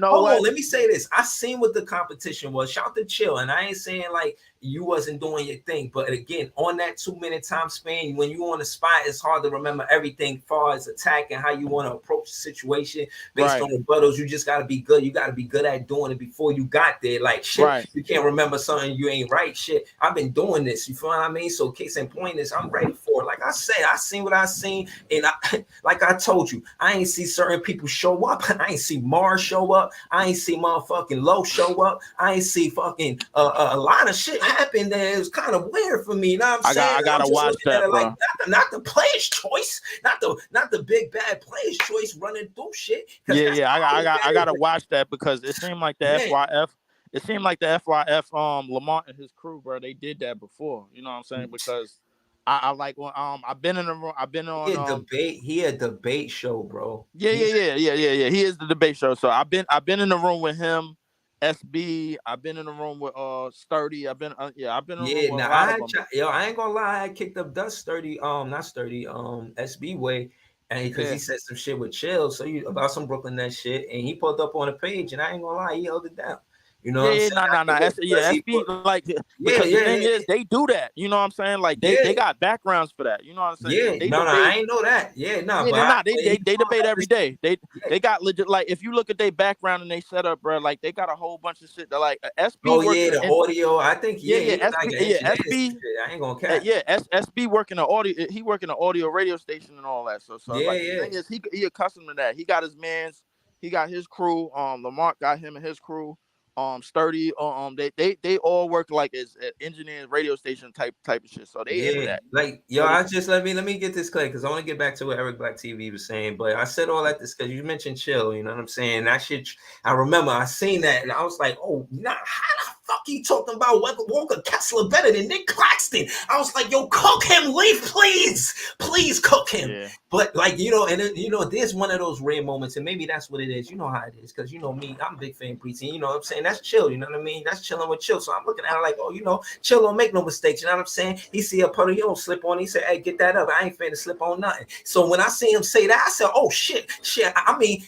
Hold what? on, let me say this. I seen what the competition was. Shout to Chill, and I ain't saying like you wasn't doing your thing, but again, on that 2-minute time span, when you on the spot, it's hard to remember everything far as attack and how you want to approach the situation based on rebuttals. You just got to be good. You got to be good at doing it before you got there. Like shit, you can't remember something you ain't right. Shit, I've been doing this. You feel what I mean? So case in point is I'm ready for it. Like I said, I seen what I seen, and I, like I told you, I ain't see certain people show up. I ain't see Mars show up. I ain't see motherfucking Low show up. I ain't see fucking a lot of shit happen that is kind of weird for me. You know what I'm saying? I gotta watch that, bro. Like, not the player's choice, not the big bad player's choice running through shit. Yeah. I gotta watch that because it seemed like the FYF. It seemed like the FYF Lamont and his crew, bro. They did that before. You know what I'm saying? Because I like when I've been in the room. I've been on debate. He a debate show, bro. Yeah. He is the debate show. So I've been in the room with him. SB, I've been in the room with Sturdy. I've been in the room with a lot of them. I ain't gonna lie, I kicked up dust Sturdy, not Sturdy, SB way, and because he said some shit with Chill, so you about some Brooklyn that shit, and he pulled up on the page, and I ain't gonna lie, he held it down. You know, SB, like, because the thing is, they do that. You know what I'm saying? Like they got backgrounds for that. You know what I'm saying? I ain't know that. They debate every day. They got legit. Like if you look at their background and they set up, bro, like they got a whole bunch of shit. That like SB. Audio. I think SB. I ain't gonna catch. SB working the audio. He working the audio radio station and all that. So the thing is, he accustomed to that. He got his mans. He got his crew. Lamont got him and his crew. Sturdy, they all work like as engineers, radio station type of shit. So they into that. Like I just let me get this clear because I want to get back to what Eric Black TV was saying. But I said all that this because you mentioned Chill. You know what I'm saying? That shit. I remember I seen that and I was like, oh, nah, how the fuck you talking about Walker Kessler better than Nick Claxton? I was like, yo, cook him, Leaf, please cook him. Yeah. But like and there's one of those rare moments, and maybe that's what it is. You know how it is because you know me, I'm a big fan of Preteen. You know what I'm saying? That's Chill. You know what I mean? That's chilling with Chill. So I'm looking at it like, oh, Chill don't make no mistakes. You know what I'm saying? He see a puddle, he don't slip on. He said, hey, get that up. I ain't finna slip on nothing. So when I see him say that, I said, oh shit. I mean,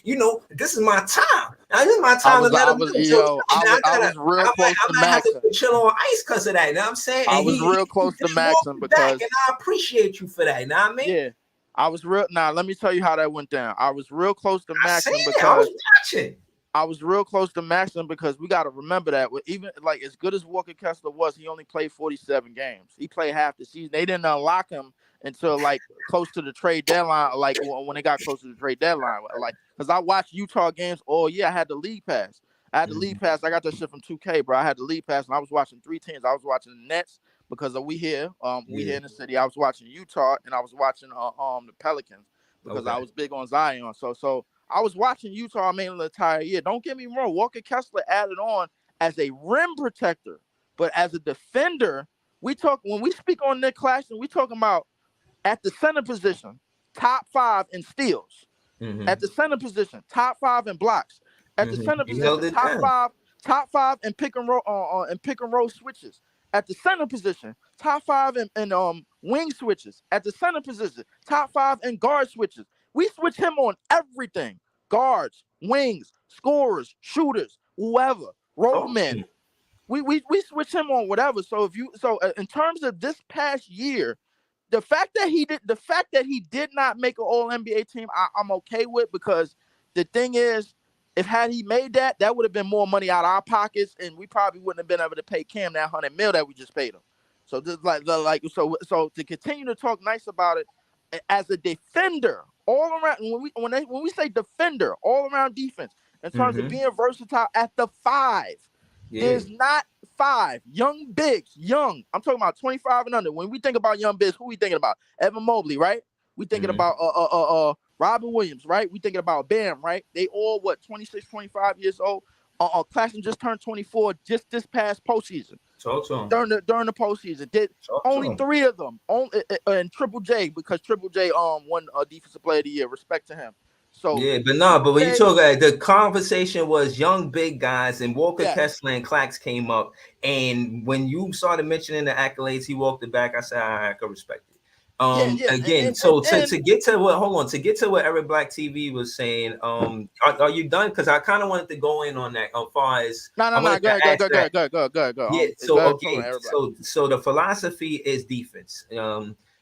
this is my time. Now, this is my time to let him know. I was real close to Maxim. I have to Chill on ice because of that. You know what I'm saying? I was real close to Maxim because, and I appreciate you for that. You know what I mean? Yeah. I was real. Now, let me tell you how that went down. I was real close to Maxim because I was watching. I was real close to Maxim because we got to remember that even like as good as Walker Kessler was, he only played 47 games. He played half the season. They didn't unlock him until like close to the trade deadline, like when they got close to the trade deadline. Like, because I watched Utah games all year. I had the league pass. I got that shit from 2K, bro. I had the league pass, and I was watching 3 teams. I was watching the Nets because we here in the city. I was watching Utah, and I was watching the Pelicans because I was big on Zion. So I was watching Utah mainly the entire year. Don't get me wrong. Walker Kessler added on as a rim protector, but as a defender, when we speak on Nick Claxton, we talking about at the center position, top 5 in steals. Mm-hmm. At the center position, top 5 in blocks. At the center position, top 5 in pick and roll switches. At the center position, top 5 in wing switches. At the center position, top 5 in guard switches. We switch him on everything: guards, wings, scorers, shooters, whoever, rollmen. We switch him on whatever. So in terms of this past year, the fact that he did not make an All NBA team, I'm okay with, because the thing is, if he made that would have been more money out of our pockets, and we probably wouldn't have been able to pay Cam that $100 million that we just paid him. So this so to continue to talk nice about it as a defender, all around, when we say defender, all around defense, in terms of being versatile at the 5. There's not 5 young bigs. I'm talking about 25 and under. When we think about young bigs, who we thinking about? Evan Mobley, right? We thinking about Robin Williams, right? We thinking about Bam, right? They all 26, 25 years old. Claxton just turned 24 just this past postseason. During the postseason, did only 3 of them and Triple J, because Triple J won Defensive Player of the Year. Respect to him. So but when you talk about the conversation was young big guys, and Walker Kessler and Clax came up, and when you started mentioning the accolades, he walked it back. I said, I could respect it. Yeah. Again, so to get to what, hold on, to get to what Eric Black TV was saying, are you done? Because I kind of wanted to go in on that as far as No. I wanted Go to ahead. ask that. Go. Yeah, Go so ahead. Talk about okay, everybody. so the philosophy is defense.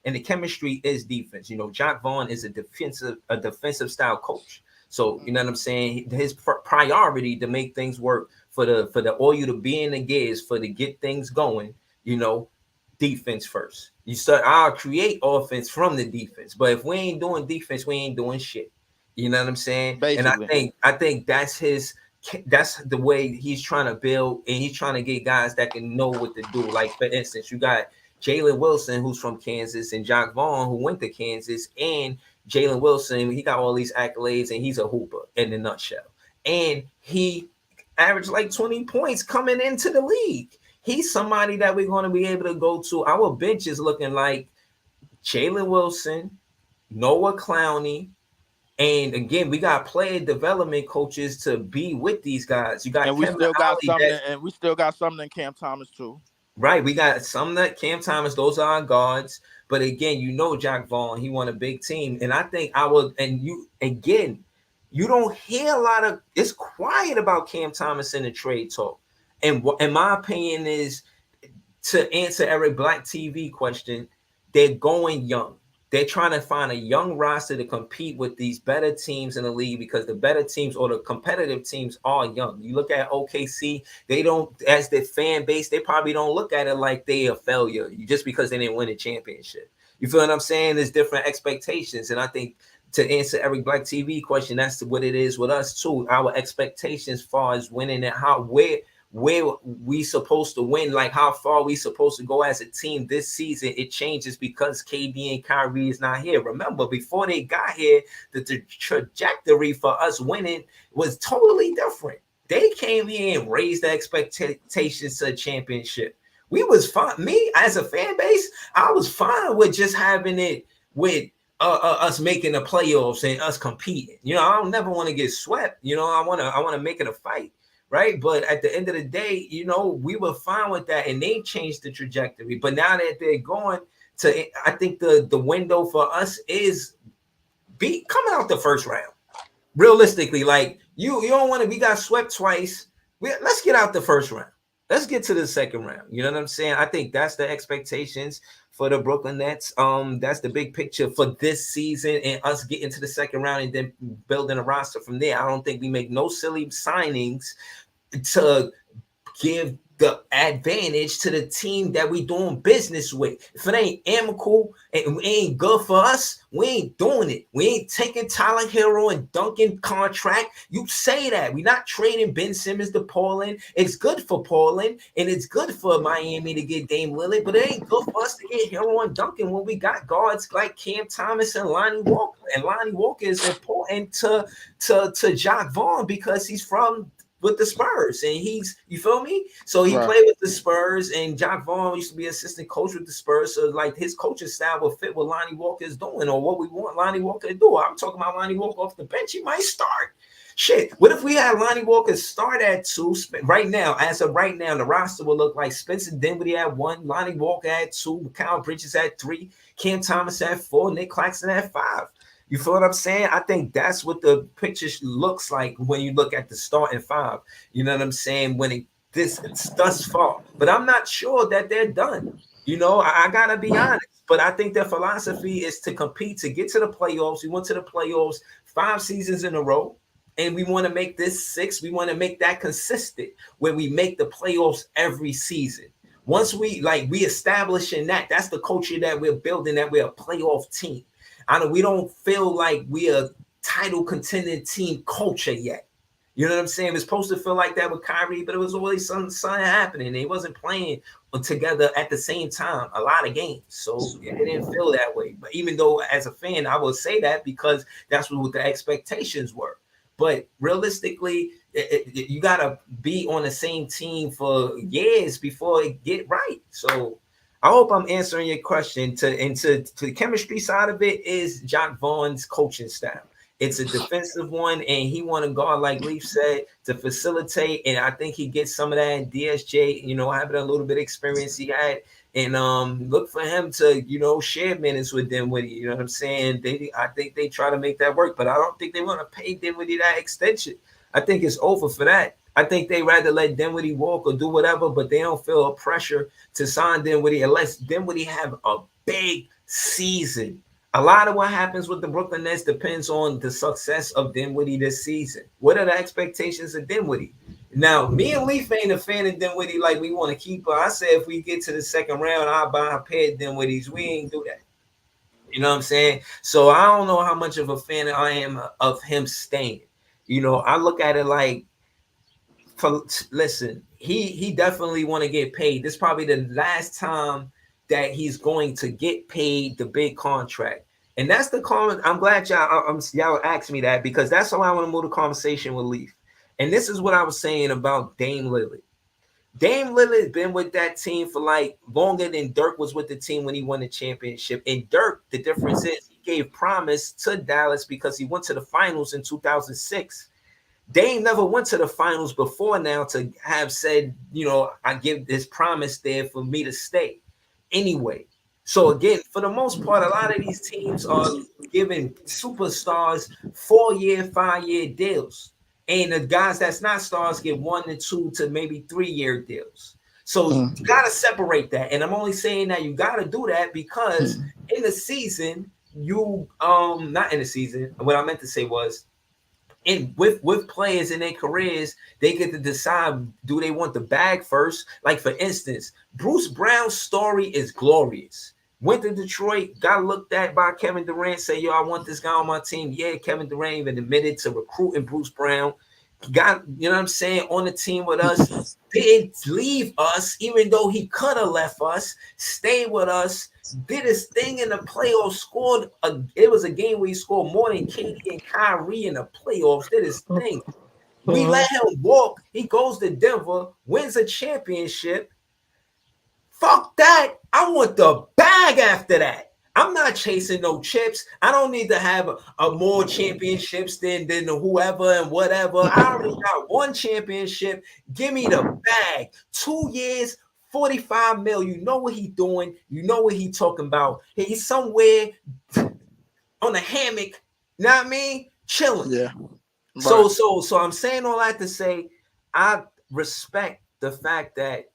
And the chemistry is defense. You know, Jacque Vaughn is a defensive style coach. So you know what I'm saying? His priority to make things work for the oil to be in the gears for to get things going, you know, defense first. You start, I'll create offense from the defense. But if we ain't doing defense, we ain't doing shit. You know what I'm saying? Basically. And I think that's the way he's trying to build, and he's trying to get guys that can know what to do. Like for instance, you got Jalen Wilson, who's from Kansas, and Jacque Vaughn, who went to Kansas, and Jalen Wilson, he got all these accolades, and he's a hooper in a nutshell. And he averaged like 20 points coming into the league. He's somebody that we're going to be able to go to. Our bench is looking like Jalen Wilson, Noah Clowney, and again, we got player development coaches to be with these guys. You got and we Kevin still got Ollie something, and we still got something in Cam Thomas too. Right, we got some that Cam Thomas, those are our guards. But again, you know, Jacque Vaughn, he won a big team. And I think you don't hear a lot of, it's quiet about Cam Thomas in the trade talk. And my opinion is, to answer Eric Black TV question, they're going young. They're trying to find a young roster to compete with these better teams in the league, because the better teams or the competitive teams are young. You look at OKC, they don't, as their fan base, they probably don't look at it like they a failure just because they didn't win a championship. You feel what I'm saying? There's different expectations. And I think, to answer Eric Black TV question, that's what it is with us too. Our expectations as far as winning and where we supposed to win, like how far we supposed to go as a team this season, it changes because KD and Kyrie is not here. Remember, before they got here, the trajectory for us winning was totally different. They came here and raised the expectations to a championship. We was fine. Me as a fan base, I was fine with just having it with us making the playoffs and us competing. You know, I don't never want to get swept. You know, I want to make it a fight. Right. But at the end of the day, you know, we were fine with that, and they changed the trajectory. But now that they're going to, I think the window for us is coming out the first round. Realistically, like you don't want to, we got swept twice. Let's get out the first round. Let's get to the second round. You know what I'm saying? I think that's the expectations for the Brooklyn Nets. That's the big picture for this season, and us getting to the second round and then building a roster from there. I don't think we make no silly signings to give the advantage to the team that we doing business with. If it ain't amicable and it ain't good for us, we ain't doing it. We ain't taking Tyler Hero and Duncan contract. You say that. We're not trading Ben Simmons to Portland. It's good for Portland, and it's good for Miami to get Dame Lillard, but it ain't good for us to get Hero and Duncan when we got guards like Cam Thomas and Lonnie Walker. And Lonnie Walker is important to Jacque Vaughn because he's from with the Spurs, and you feel me? So he played with the Spurs, and Jacque Vaughn used to be assistant coach with the Spurs. So like his coaching style will fit what Lonnie Walker is doing or what we want Lonnie Walker to do. I'm talking about Lonnie Walker off the bench. He might start. Shit. What if we had Lonnie Walker start at 2 right now? As of right now, the roster will look like Spencer Dinwiddie at 1, Lonnie Walker at 2, Kyle Bridges at 3, Cam Thomas at 4, Nick Claxton at 5. You feel what I'm saying? I think that's what the picture looks like when you look at the starting 5. You know what I'm saying? When it's thus far. But I'm not sure that they're done. You know, I got to be honest. But I think their philosophy is to compete, to get to the playoffs. We went to the playoffs 5 seasons in a row. And we want to make this 6. We want to make that consistent where we make the playoffs every season. Once we establishing that, that's the culture that we're building, that we're a playoff team. We don't feel like we're a title contending team culture yet. You know what I'm saying? It was supposed to feel like that with Kyrie, but it was always something happening. They wasn't playing together at the same time a lot of games. So it didn't feel that way. But even though as a fan, I will say that because that's what the expectations were. But realistically, you got to be on the same team for years before it get right. So I hope I'm answering your question. To the chemistry side of it is Jacque Vaughn's coaching style. It's a defensive one, and he want to guard, like Leaf said, to facilitate. And I think he gets some of that in DSJ, you know, having a little bit of experience. He had And look for him to, share minutes with Dinwiddie. You know what I'm saying? I think they try to make that work, but I don't think they want to pay Dinwiddie that extension. I think it's over for that. I think they rather let Dinwiddie walk or do whatever, but they don't feel a pressure to sign Dinwiddie unless Dinwiddie have a big season. A lot of what happens with the Brooklyn Nets depends on the success of Dinwiddie this season. What are the expectations of Dinwiddie? Now, me and Leaf ain't a fan of Dinwiddie like we want to keep her. I said if we get to the second round, I'll buy a pair of Dinwiddies. We ain't do that. You know what I'm saying? So I don't know how much of a fan I am of him staying. I look at it like, listen, he definitely want to get paid. This is probably the last time that he's going to get paid the big contract. And that's the comment. I'm glad y'all asked me that, because that's how I want to move the conversation with Leaf. And this is what I was saying about Dame Lillard. Dame Lillard's been with that team for like longer than Dirk was with the team when he won the championship. And Dirk, the difference is he gave promise to Dallas because he went to the finals in 2006. Dame never went to the finals before now to have said, I give this promise there for me to stay. Anyway, so again, for the most part, a lot of these teams are giving superstars 4-year, 5-year deals. And the guys that's not stars get 1 to 2 to maybe 3-year deals. So you got to separate that. And I'm only saying that you got to do that because in the season, not in the season, what I meant to say was, and with players in their careers, they get to decide, do they want the bag first? Like, for instance, Bruce Brown's story is glorious. Went to Detroit, got looked at by Kevin Durant, say, yo, I want this guy on my team. Yeah, Kevin Durant even admitted to recruiting Bruce Brown. Got, you know what I'm saying, on the team with us. Didn't leave us, even though he could have left us, stayed with us, did his thing in the playoffs, it was a game where he scored more than KD and Kyrie in the playoffs, did his thing. We let him walk. He goes to Denver, wins a championship. Fuck that. I want the bag after that. I'm not chasing no chips. I don't need to have a more championships than whoever and whatever. I already got 1 championship. Give me the bag. 2 years, 45 mil. You know what he doing. You know what he talking about. He's somewhere on a hammock. You know what I mean? Chilling. Yeah. Right. So I'm saying all that to say, I respect the fact that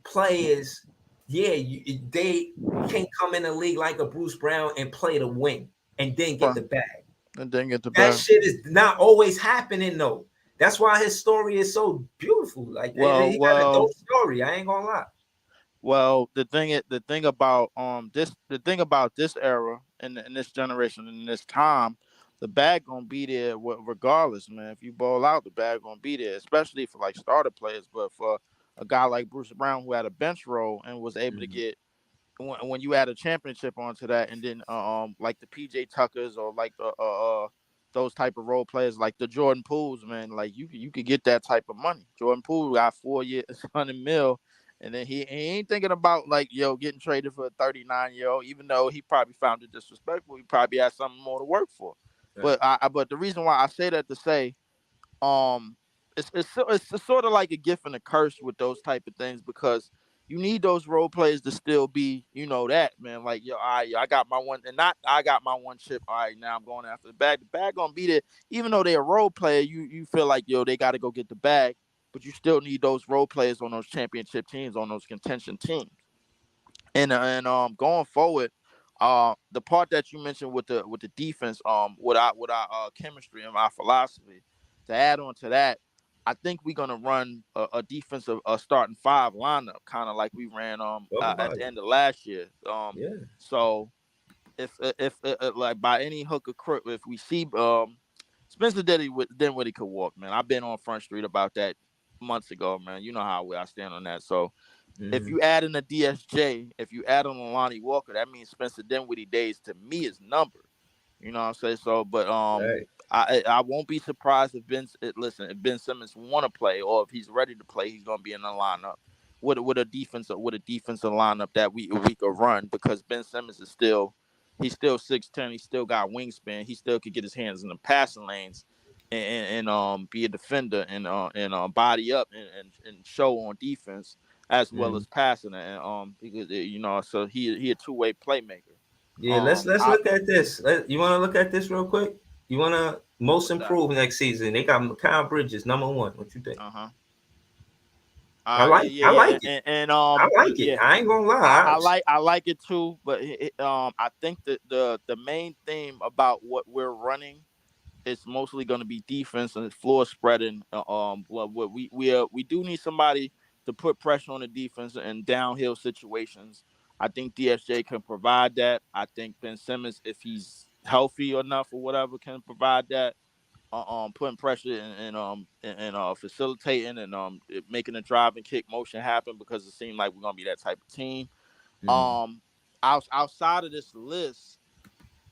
players, they can't come in the league like a Bruce Brown and play to win and then get the bag. And then get the bag. That shit is not always happening though. That's why his story is so beautiful. Like, he got a dope story. I ain't gonna lie. Well, the thing about this era and this generation and this time, the bag gonna be there regardless, man. If you ball out, the bag gonna be there, especially for like starter players. But for a guy like Bruce Brown who had a bench role and was able to get, when you add a championship onto that, and then like the PJ Tuckers or like the those type of role players like the Jordan Pooles, man, like you could get that type of money. Jordan Poole got 4 years, 100 mil. And then he ain't thinking about like, getting traded for a 39-year-old, even though he probably found it disrespectful. He probably had something more to work for. Yeah. But the reason why I say that to say, it's sort of like a gift and a curse with those type of things, because you need those role players to still be, that, man. Like, all right, I got my one, and not I got my 1 chip. All right, now I'm going after the bag. The bag gonna be there, even though they're a role player. You feel like they got to go get the bag. But you still need those role players on those championship teams, on those contention teams. And going forward, the part that you mentioned with the defense, with our chemistry and our philosophy, to add on to that, I think we're gonna run a defensive starting 5 lineup, kind of like we ran at the end of last year. So if like by any hook or crook, if we see Spencer Dinwiddie could walk, man. I've been on Front Street about that months ago, man. You know how I stand on that. So if you add in a DSJ, if you add on Lonnie Walker, that means Spencer Dinwiddie days to me is numbered. You know what I'm saying? So, but I won't be surprised if Ben Simmons want to play, or if he's ready to play, he's gonna be in the lineup with a defensive lineup that we could run, because Ben Simmons is he's still 6'10", he still got wingspan, he still could get his hands in the passing lanes and be a defender and body up and show on defense. as well as passing it, and because so he a two-way playmaker. Yeah, let's I look at this. You want to look at this real quick? You want to most what's that? improved next season? They got Kyle Bridges, #1. What you think? Uh-huh. I like it. And I like it. yeah, I ain't gonna lie. I like it too, but I think that the main theme about what we're running is mostly going to be defense and floor spreading. Well, we do need somebody to put pressure on the defense in downhill situations. I think DSJ can provide that. I think Ben Simmons, if he's healthy enough or whatever, can provide that. Putting pressure and facilitating and making the drive and kick motion happen, because it seemed like we're gonna be that type of team. Mm. Outside of this list,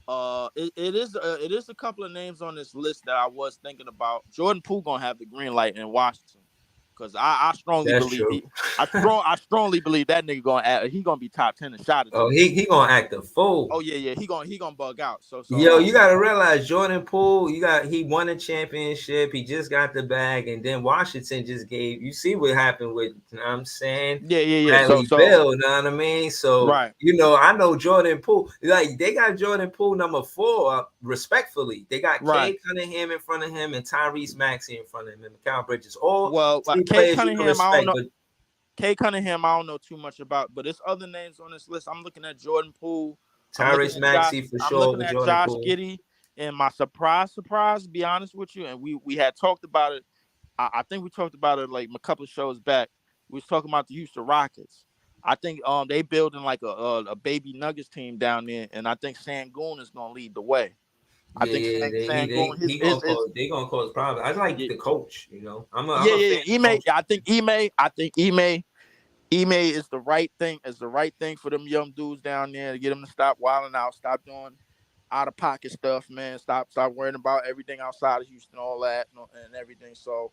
it is a couple of names on this list that I was thinking about. Jordan Poole gonna have the green light in Washington, because I strongly That's believe true. I strongly believe that nigga gonna be top 10 in shot Oh, attempts. he gonna act a fool. Oh yeah, he gonna bug out. So Yo, you gotta realize Jordan Poole, he won a championship, he just got the bag, and then Washington just gave you see what happened with I'm saying yeah. Bradley Beal, know what I mean? So right. I know Jordan Poole, like they got Jordan Poole #4, respectfully. They got Right. Cade Cunningham in front of him and Tyrese Maxey in front of him and Mikal Bridges. All three Cade players you can Cunningham, I don't respect, know. but Cade Cunningham, I don't know too much about, but there's other names on this list. I'm looking at Jordan Poole. Tyrese Maxey for I'm sure looking over at Jordan Josh Poole. Giddey, and my surprise, to be honest with you, and we had talked about it. I think we talked about it like a couple of shows back. We was talking about the Houston Rockets. I think they building like a baby Nuggets team down there, and I think Sangoon is gonna lead the way. I think Sangoon, they gonna cause problems. I like the coach, I'm a Ime, fan. I think Ime is the right thing. Is the right thing for them young dudes down there to get them to stop wilding out, stop doing out of pocket stuff, man. Stop worrying about everything outside of Houston, all that and everything. So,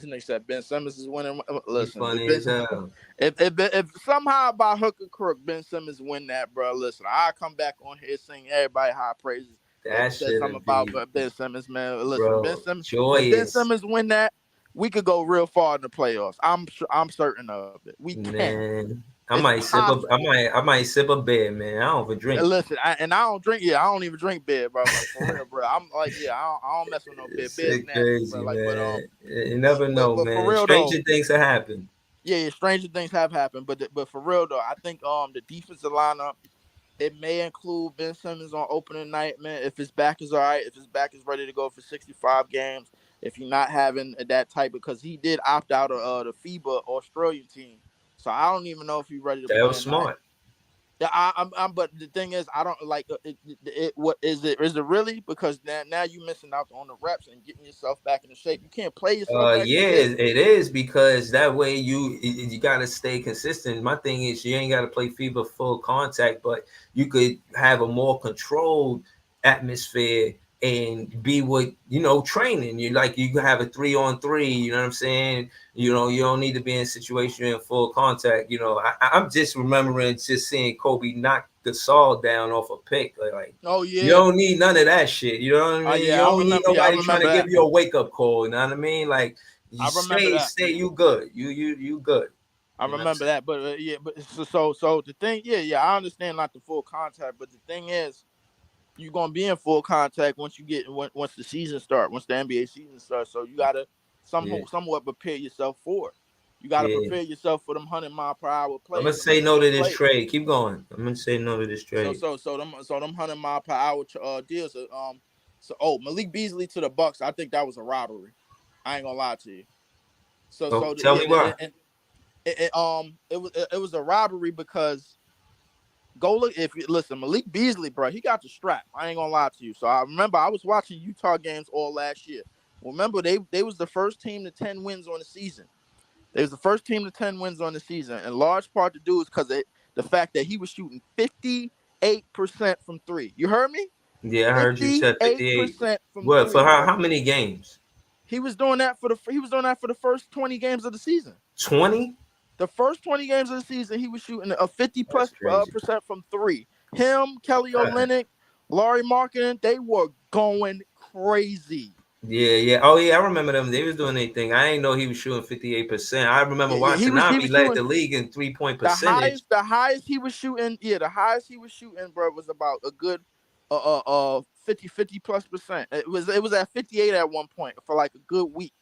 they said Ben Simmons is winning. He's Listen, funny as hell. if somehow by hook or crook Ben Simmons win that, bro, listen, I come back on here singing everybody high praises. That Said something about Ben Simmons, man. Listen, bro, Ben Simmons. joyous. If Ben Simmons win that, we could go real far in the playoffs. I'm certain of it. We can. Man, I might sip a beer, man. I don't even drink. Listen, I don't drink. Yeah, I don't even drink beer, bro. Like, for real, bro. I'm like, I don't mess with no beer. Beer's nasty, crazy, bro. Like, man. You never know, but man. for real, Stranger things have happened. Yeah, stranger things have happened. But for real though, I think the defensive lineup, it may include Ben Simmons on opening night, man. If his back is all right, if his back is ready to go for 65 games, if you're not having that type, because he did opt out of the FIBA Australian team, so I don't even know if he's ready to play. That was smart. Yeah, I'm. But the thing is, I don't like it. What is it? Is it really? Because now you missing out on the reps and getting yourself back into shape. You can't play yourself. Yeah, it is, because that way you gotta stay consistent. My thing is, you ain't gotta play FIBA full contact, but you could have a more controlled atmosphere and be with training. You have a 3-on-3. You know what I'm saying? You don't need to be in a situation in full contact. I'm just remembering just seeing Kobe knock Gasol down off a pick. Like, oh yeah, you don't need none of that shit. You know what I mean? Yeah, you don't need nobody trying to give you a wake up call. You know what I mean? Like, you stay. You good. You good. I remember that, but so the thing, I understand not the full contact, but the thing is, you're gonna be in full contact once the season starts, once the NBA season starts. So you gotta somewhat prepare yourself for it. You gotta prepare yourself for them 100-mile-per-hour plays. I'm gonna say no to this trade. Keep going. I'm gonna say no to this trade. So them 100-mile-per-hour deals. Malik Beasley to the Bucks. I think that was a robbery. I ain't gonna lie to you. So tell me why. It was a robbery because. Go look listen, Malik Beasley, bro, he got the strap. I ain't gonna lie to you. So I remember I was watching Utah games all last year. Remember, they was the first team to 10 wins on the season. They was the first team to 10 wins on the season. And large part to do is because the fact that he was shooting 58% from three. You heard me? Yeah, I heard you said 58%. What for how many games? He was doing that for the first 20 games of the season. 20? The first 20 games of the season, he was shooting a 50+% from three. Him, Kelly Olynyk, Lauri Markkanen, they were going crazy. Yeah. Oh yeah, I remember them. They was doing their thing. I ain't know he was shooting 58%. I remember Yeah, he watching was him. he He was led shooting the league in 3-point the percentage. highest he was shooting. Yeah, the highest he was shooting, bro, was about a good 50 plus percent. It was at 58 at one point for like a good week.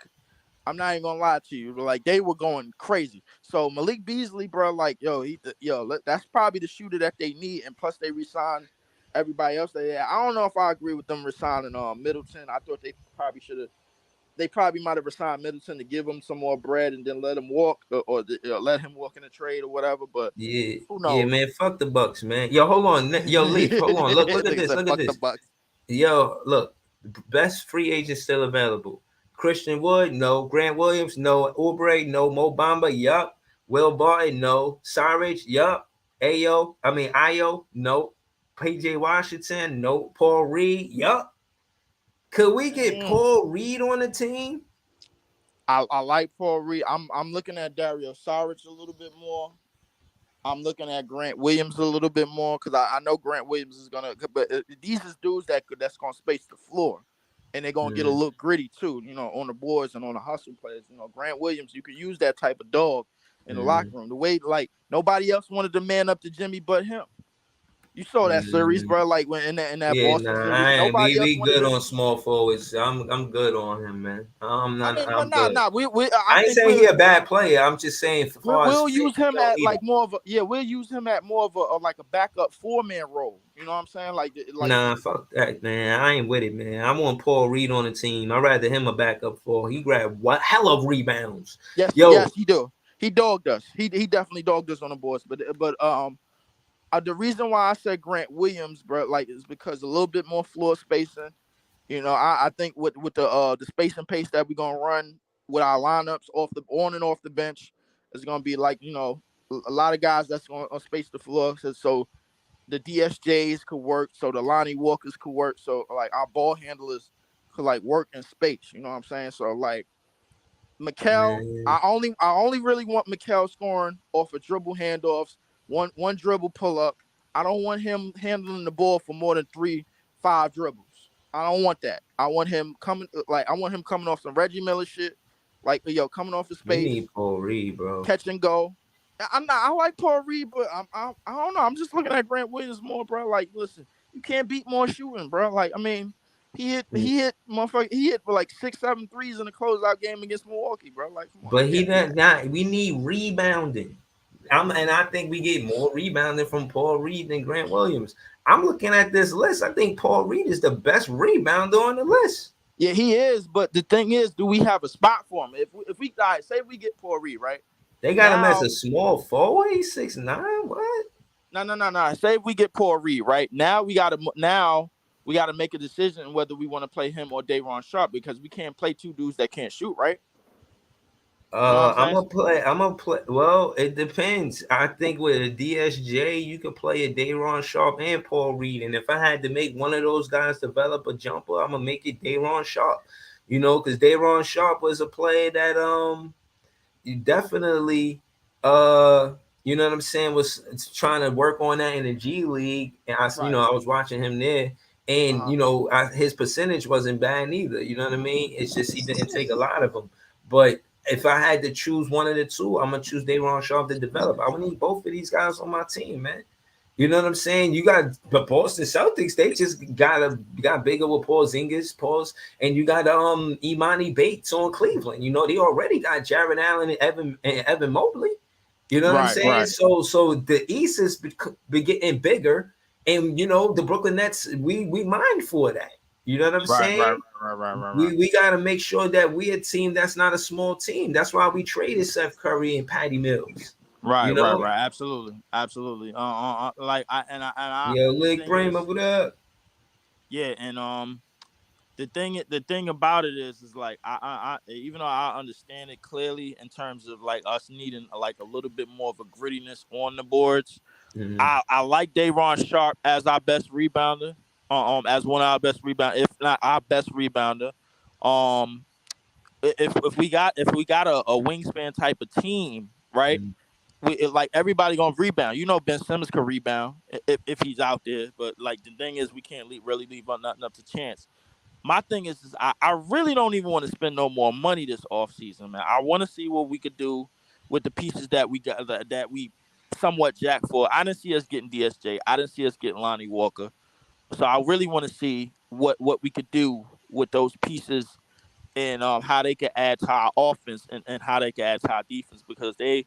I'm not even gonna lie to you. Like they were going crazy. So Malik Beasley, bro, like that's probably the shooter that they need. And plus they re-signed everybody else. I don't know if I agree with them resigning Middleton. I thought they probably should have. They probably might have resigned Middleton to give him some more bread and then let him walk or let him walk in a trade or whatever. But Yeah, who yeah, knows? man. Fuck the Bucks, man. Yo, hold on. Yo, Leaf, hold on. Look at Nigga this. said, Look at "Fuck the this. Bucks." Yo, look. Best free agent still available. Christian Wood, no. Grant Williams, no. Oubre, no. Mo Bamba, yup. Will Barton, no. Sarge, yup. Io, no. PJ Washington, no. Paul Reed, yup. Could we get Mm. Paul Reed on the team? I like Paul Reed. I'm looking at Dario Saric a little bit more. I'm looking at Grant Williams a little bit more because I know Grant Williams is gonna. But these is dudes that's gonna space the floor, and they're gonna get a Mm, little gritty too. On the boards and on the hustle plays. Grant Williams, you could use that type of dog in the mm, locker room. The way like nobody else wanted to man up to Jimmy but him. You saw that series, mm. bro. Like when in that Yeah, Boston nah, series, I ain't. nobody else We wanted good to. on small forwards. I'm good on him, man. I mean, but I'm good. I I ain't think saying he a bad player. I'm just saying, as far as we'll fit, use we him don't at need him. like more of a we'll use him at more of a like a backup 4-man role. You know what I'm saying? Like Nah, fuck that, man. I ain't with it, man. I want Paul Reed on the team. I'd rather him a backup for. He grabbed what hell of rebounds. yes Yo, he do. He dogged us. He definitely dogged us on the boards. But the reason why I said Grant Williams, bro, like is because a little bit more floor spacing. I think with the space and pace that we're gonna run with our lineups on and off the bench is gonna be like a lot of guys that's gonna space the floor. So the DSJs could work, so the Lonnie Walkers could work, so like our ball handlers could like work in space. You know what I'm saying? So like Mikal, man, I only really want Mikal scoring off of dribble handoffs, one dribble pull up. I don't want him handling the ball for more than 3-5 dribbles. I don't want that. I want him coming off some Reggie Miller shit, like coming off of we space, need Paul Reed, bro. catch and go. I like Paul Reed, but I don't know. I'm just looking at Grant Williams more, bro. Like, listen, you can't beat more shooting, bro. Like, I mean, he hit for like 6-7 threes in the closeout game against Milwaukee, bro. Like, come on, you But he can't beat not, that. not. We need rebounding. And I think we get more rebounding from Paul Reed than Grant Williams. I'm looking at this list. I think Paul Reed is the best rebounder on the list. Yeah, he is. But the thing is, do we have a spot for him? If we die, say we get Paul Reed, right They got him as now, a small forward. He's 6'9". What? no. Say if we get Paul Reed, right now we gotta make a decision whether we want to play him or Day'Ron Sharp because we can't play two dudes that can't shoot, right? You know what I'm I'm saying? gonna play. I'm gonna play. Well, it depends. I think with a DSJ, you could play a Day'Ron Sharp and Paul Reed. And if I had to make one of those guys develop a jumper, I'm gonna make it Day'Ron Sharp. Because Day'Ron Sharp was a player that you definitely you know what I'm saying, was trying to work on that in the G League. And Right. I was watching him there. And Uh-huh. his percentage wasn't bad either. You know what I mean? It's just he didn't take a lot of them. But if I had to choose one of the two, I'm gonna choose Day'Ron Sharp to develop. I would need both of these guys on my team, man. You know what I'm saying? You got the Boston Celtics. They just got bigger with Porzingis, and you got Imani Bates on Cleveland. They already got Jared Allen and Evan Mobley. You know what I'm Right, saying? right. So the East is be getting bigger, and the Brooklyn Nets, we mind for that. You know what I'm Right, right, saying? right, right, right, right. We got to make sure that we a team that's not a small team. That's why we traded Seth Curry and Patty Mills. Right, You right, know, right. Absolutely, absolutely. Like yeah, the Lake thing Brain, is, what up? yeah, and the thing about it is like even though I understand it clearly in terms of like us needing like a little bit more of a grittiness on the boards. Mhm. I like Day'Ron Sharp as our best rebounder, as one of our best rebounder, if not our best rebounder. Um, if we got a wingspan type of team, right? Mhm. Like everybody gonna rebound. Ben Simmons can rebound if he's out there, but like the thing is, we can't really leave nothing up to chance. my thing is I really don't even want to spend no more money this offseason, man. I want to see what we could do with the pieces that we got that we somewhat jacked for. I didn't see us getting DSJ. I didn't see us getting Lonnie Walker. So I really want to see what we could do with those pieces and how they could add to our offense and how they could add to our defense because they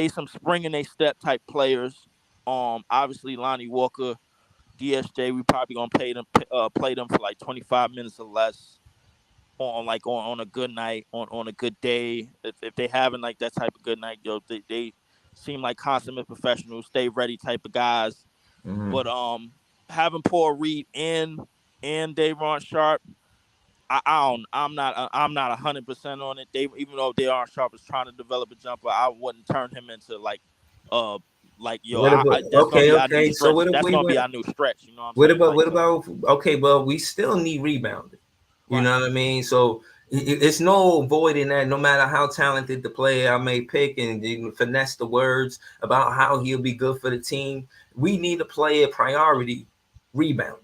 some spring in their step type players. Obviously Lonnie Walker, DSJ, we probably gonna play them for like 25 minutes or less on a good night, on a good day. If they having like that type of good night, they seem like consummate professionals, stay ready type of guys. Mhm. But having Paul Reed and Davon Sharp, I'm not 100% on it. Even though Davon Sharp is trying to develop a jumper, I wouldn't turn him into uh What about that's gonna be our new okay? So stretch. what if That's we gonna be went? our new stretch. You know what I'm What saying? about Like what so, about okay? Well, we still need rebounding. You right, know what I mean? So it's no avoiding that. No matter how talented the player I may pick and finesse the words about how he'll be good for the team, we need a player priority rebound.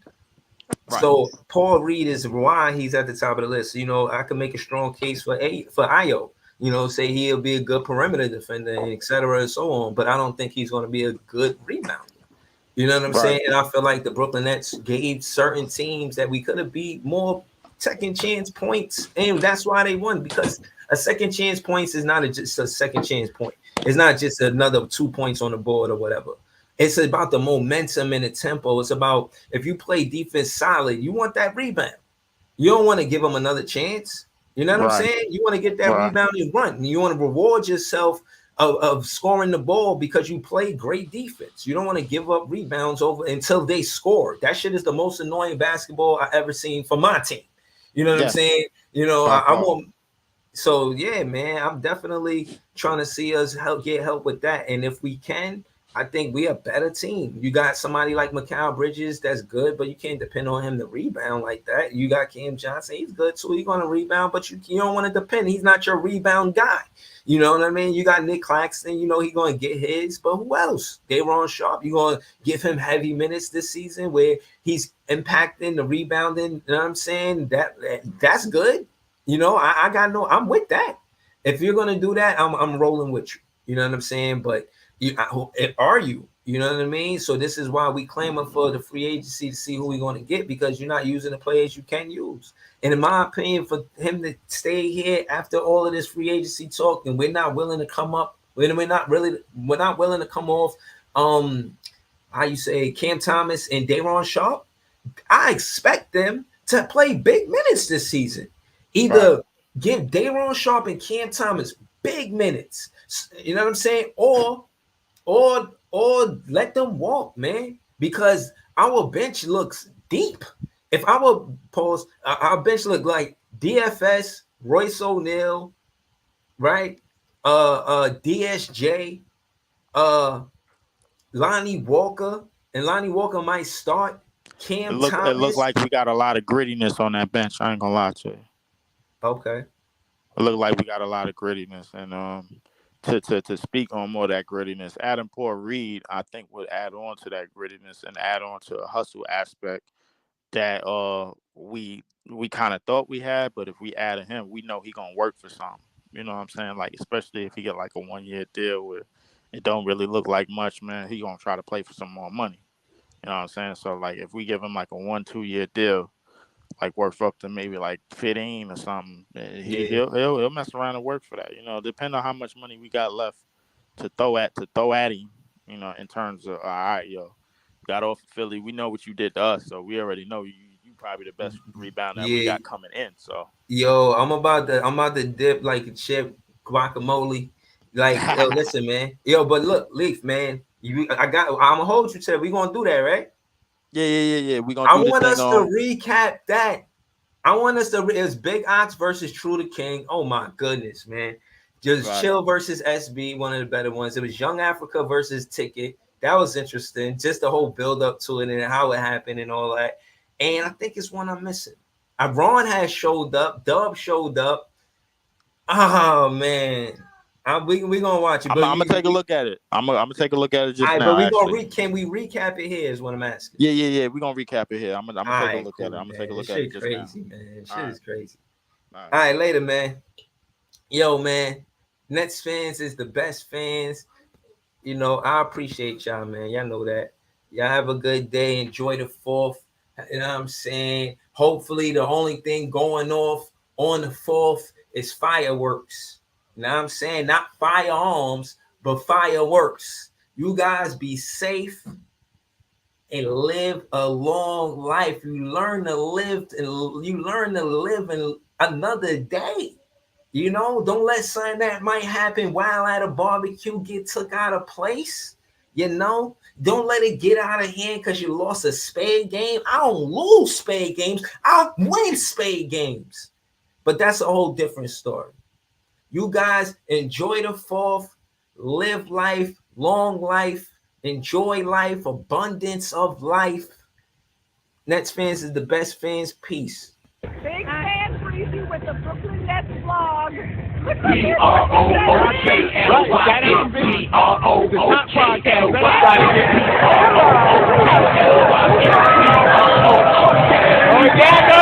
right, So Paul Reed is why he's at the top of the list. You know, I can make a strong case for Io. You know, say he'll be a good perimeter defender, and et cetera, and so on. But I don't think he's going to be a good rebounder. You know what I'm right. saying? And I feel like the Brooklyn Nets gave certain teams that we could have beat more second chance points, and that's why they won. Because a second chance points is not just a second chance point. It's not just another 2 points on the board or whatever. It's about the momentum and the tempo. It's about if you play defense solid, you want that rebound. You don't want to give them another chance. You know what I'm Right. saying? You want to get that Right. rebound and run. You want to reward yourself of scoring the ball because you play great defense. You don't want to give up rebounds over until they score. That shit is the most annoying basketball I ever seen for my team. You know what I'm Yes. saying? You know, By I far. want. So yeah, man, I'm definitely trying to see us get help with that. And if we can, I think we a better team. You got somebody like Mikal Bridges that's good, but you can't depend on him to rebound like that. You got Cam Johnson, he's good too. He's gonna rebound, but you don't want to depend. He's not your rebound guy. You know what I mean? You got Nick Claxton, you know he's gonna get his, but who else? Day'Ron Sharpe, you gonna give him heavy minutes this season where he's impacting the rebounding. You know what I'm saying? That's good. You know, I got no. I'm with that. If you're gonna do that, I'm rolling with you. You know what I'm saying? But are you? You know what I mean? So this is why we clamor for the free agency to see who we're going to get because you're not using the players you can use. And in my opinion, for him to stay here after all of this free agency talk, and we're not willing to come up, we're not willing to come off. How you say Cam Thomas and Day'Ron Sharpe? I expect them to play big minutes this season. Either Right. give Day'Ron Sharpe and Cam Thomas big minutes, you know what I'm saying, or let them walk, man, because our bench looks deep. If our pause, our bench look like DFS, Royce O'Neal, right? DSJ, uh, Lonnie Walker, and Lonnie Walker might start. It Cam look Thomas, like we got a lot of grittiness on that bench. I ain't gonna lie to you. okay. It look like we got a lot of grittiness, and to speak on more of that grittiness, Adam Poor Reed, I think would add on to that grittiness and add on to a hustle aspect that we kind of thought we had, but if we added him, we know he gonna work for something. You know what I'm saying? Like especially if he get like a 1 year deal where it don't really look like much, man. He gonna try to play for some more money. You know what I'm saying? So like if we give him like a 1 2 year deal, like worth up to maybe like 15 or something, Yeah. he'll mess around and work for that. You know, depending on how much money we got left to throw at him. You know, in terms of all right, yo, got off of Philly. We know what you did to us, so we already know you probably the best rebound that we Yeah. got coming in. So Yo, I'm about to dip like a chip guacamole. Like, yo, yeah, listen, man. Yo, but look, Leaf, man. I'm gonna hold you to it. We gonna do that, right? yeah. We gonna I do the want thing us to on. recap that. I want us to. It was Big Ox versus True the King. Oh my goodness, man. Just Right. Chill versus SB, one of the better ones. It was Young Africa versus Ticket. That was interesting. Just the whole build up to it and how it happened and all that. And I think it's one I'm missing. Ron has showed up. Dub showed up. Oh man. We gonna watch it. I'm gonna take a look at it. I'm gonna take a look at it just all right, now. but Actually. can we recap it here? Is what I'm asking. Yeah. We're gonna recap it here. I'm gonna take a look at it. I'm gonna take a look at it just crazy, now. man. Shit All is crazy. All All right, later, man. Yo, man. Nets fans is the best fans. You know, I appreciate y'all, man. Y'all know that. Y'all have a good day. Enjoy the 4th. You know what I'm saying? Hopefully, the only thing going off on the 4th is fireworks. You know what I'm saying? Not firearms, but fireworks. You guys be safe and live a long life. You learn to live in another day. You know, don't let something that might happen while at a barbecue get took out of place. You know, don't let it get out of hand because you lost a spade game. I don't lose spade games. I win spade games. But that's a whole different story. You guys enjoy the 4th, live life, long life, enjoy life, abundance of life. Nets fans is the best fans. Peace. Big fan preview with the Brooklyn Nets vlog. Oh, yeah,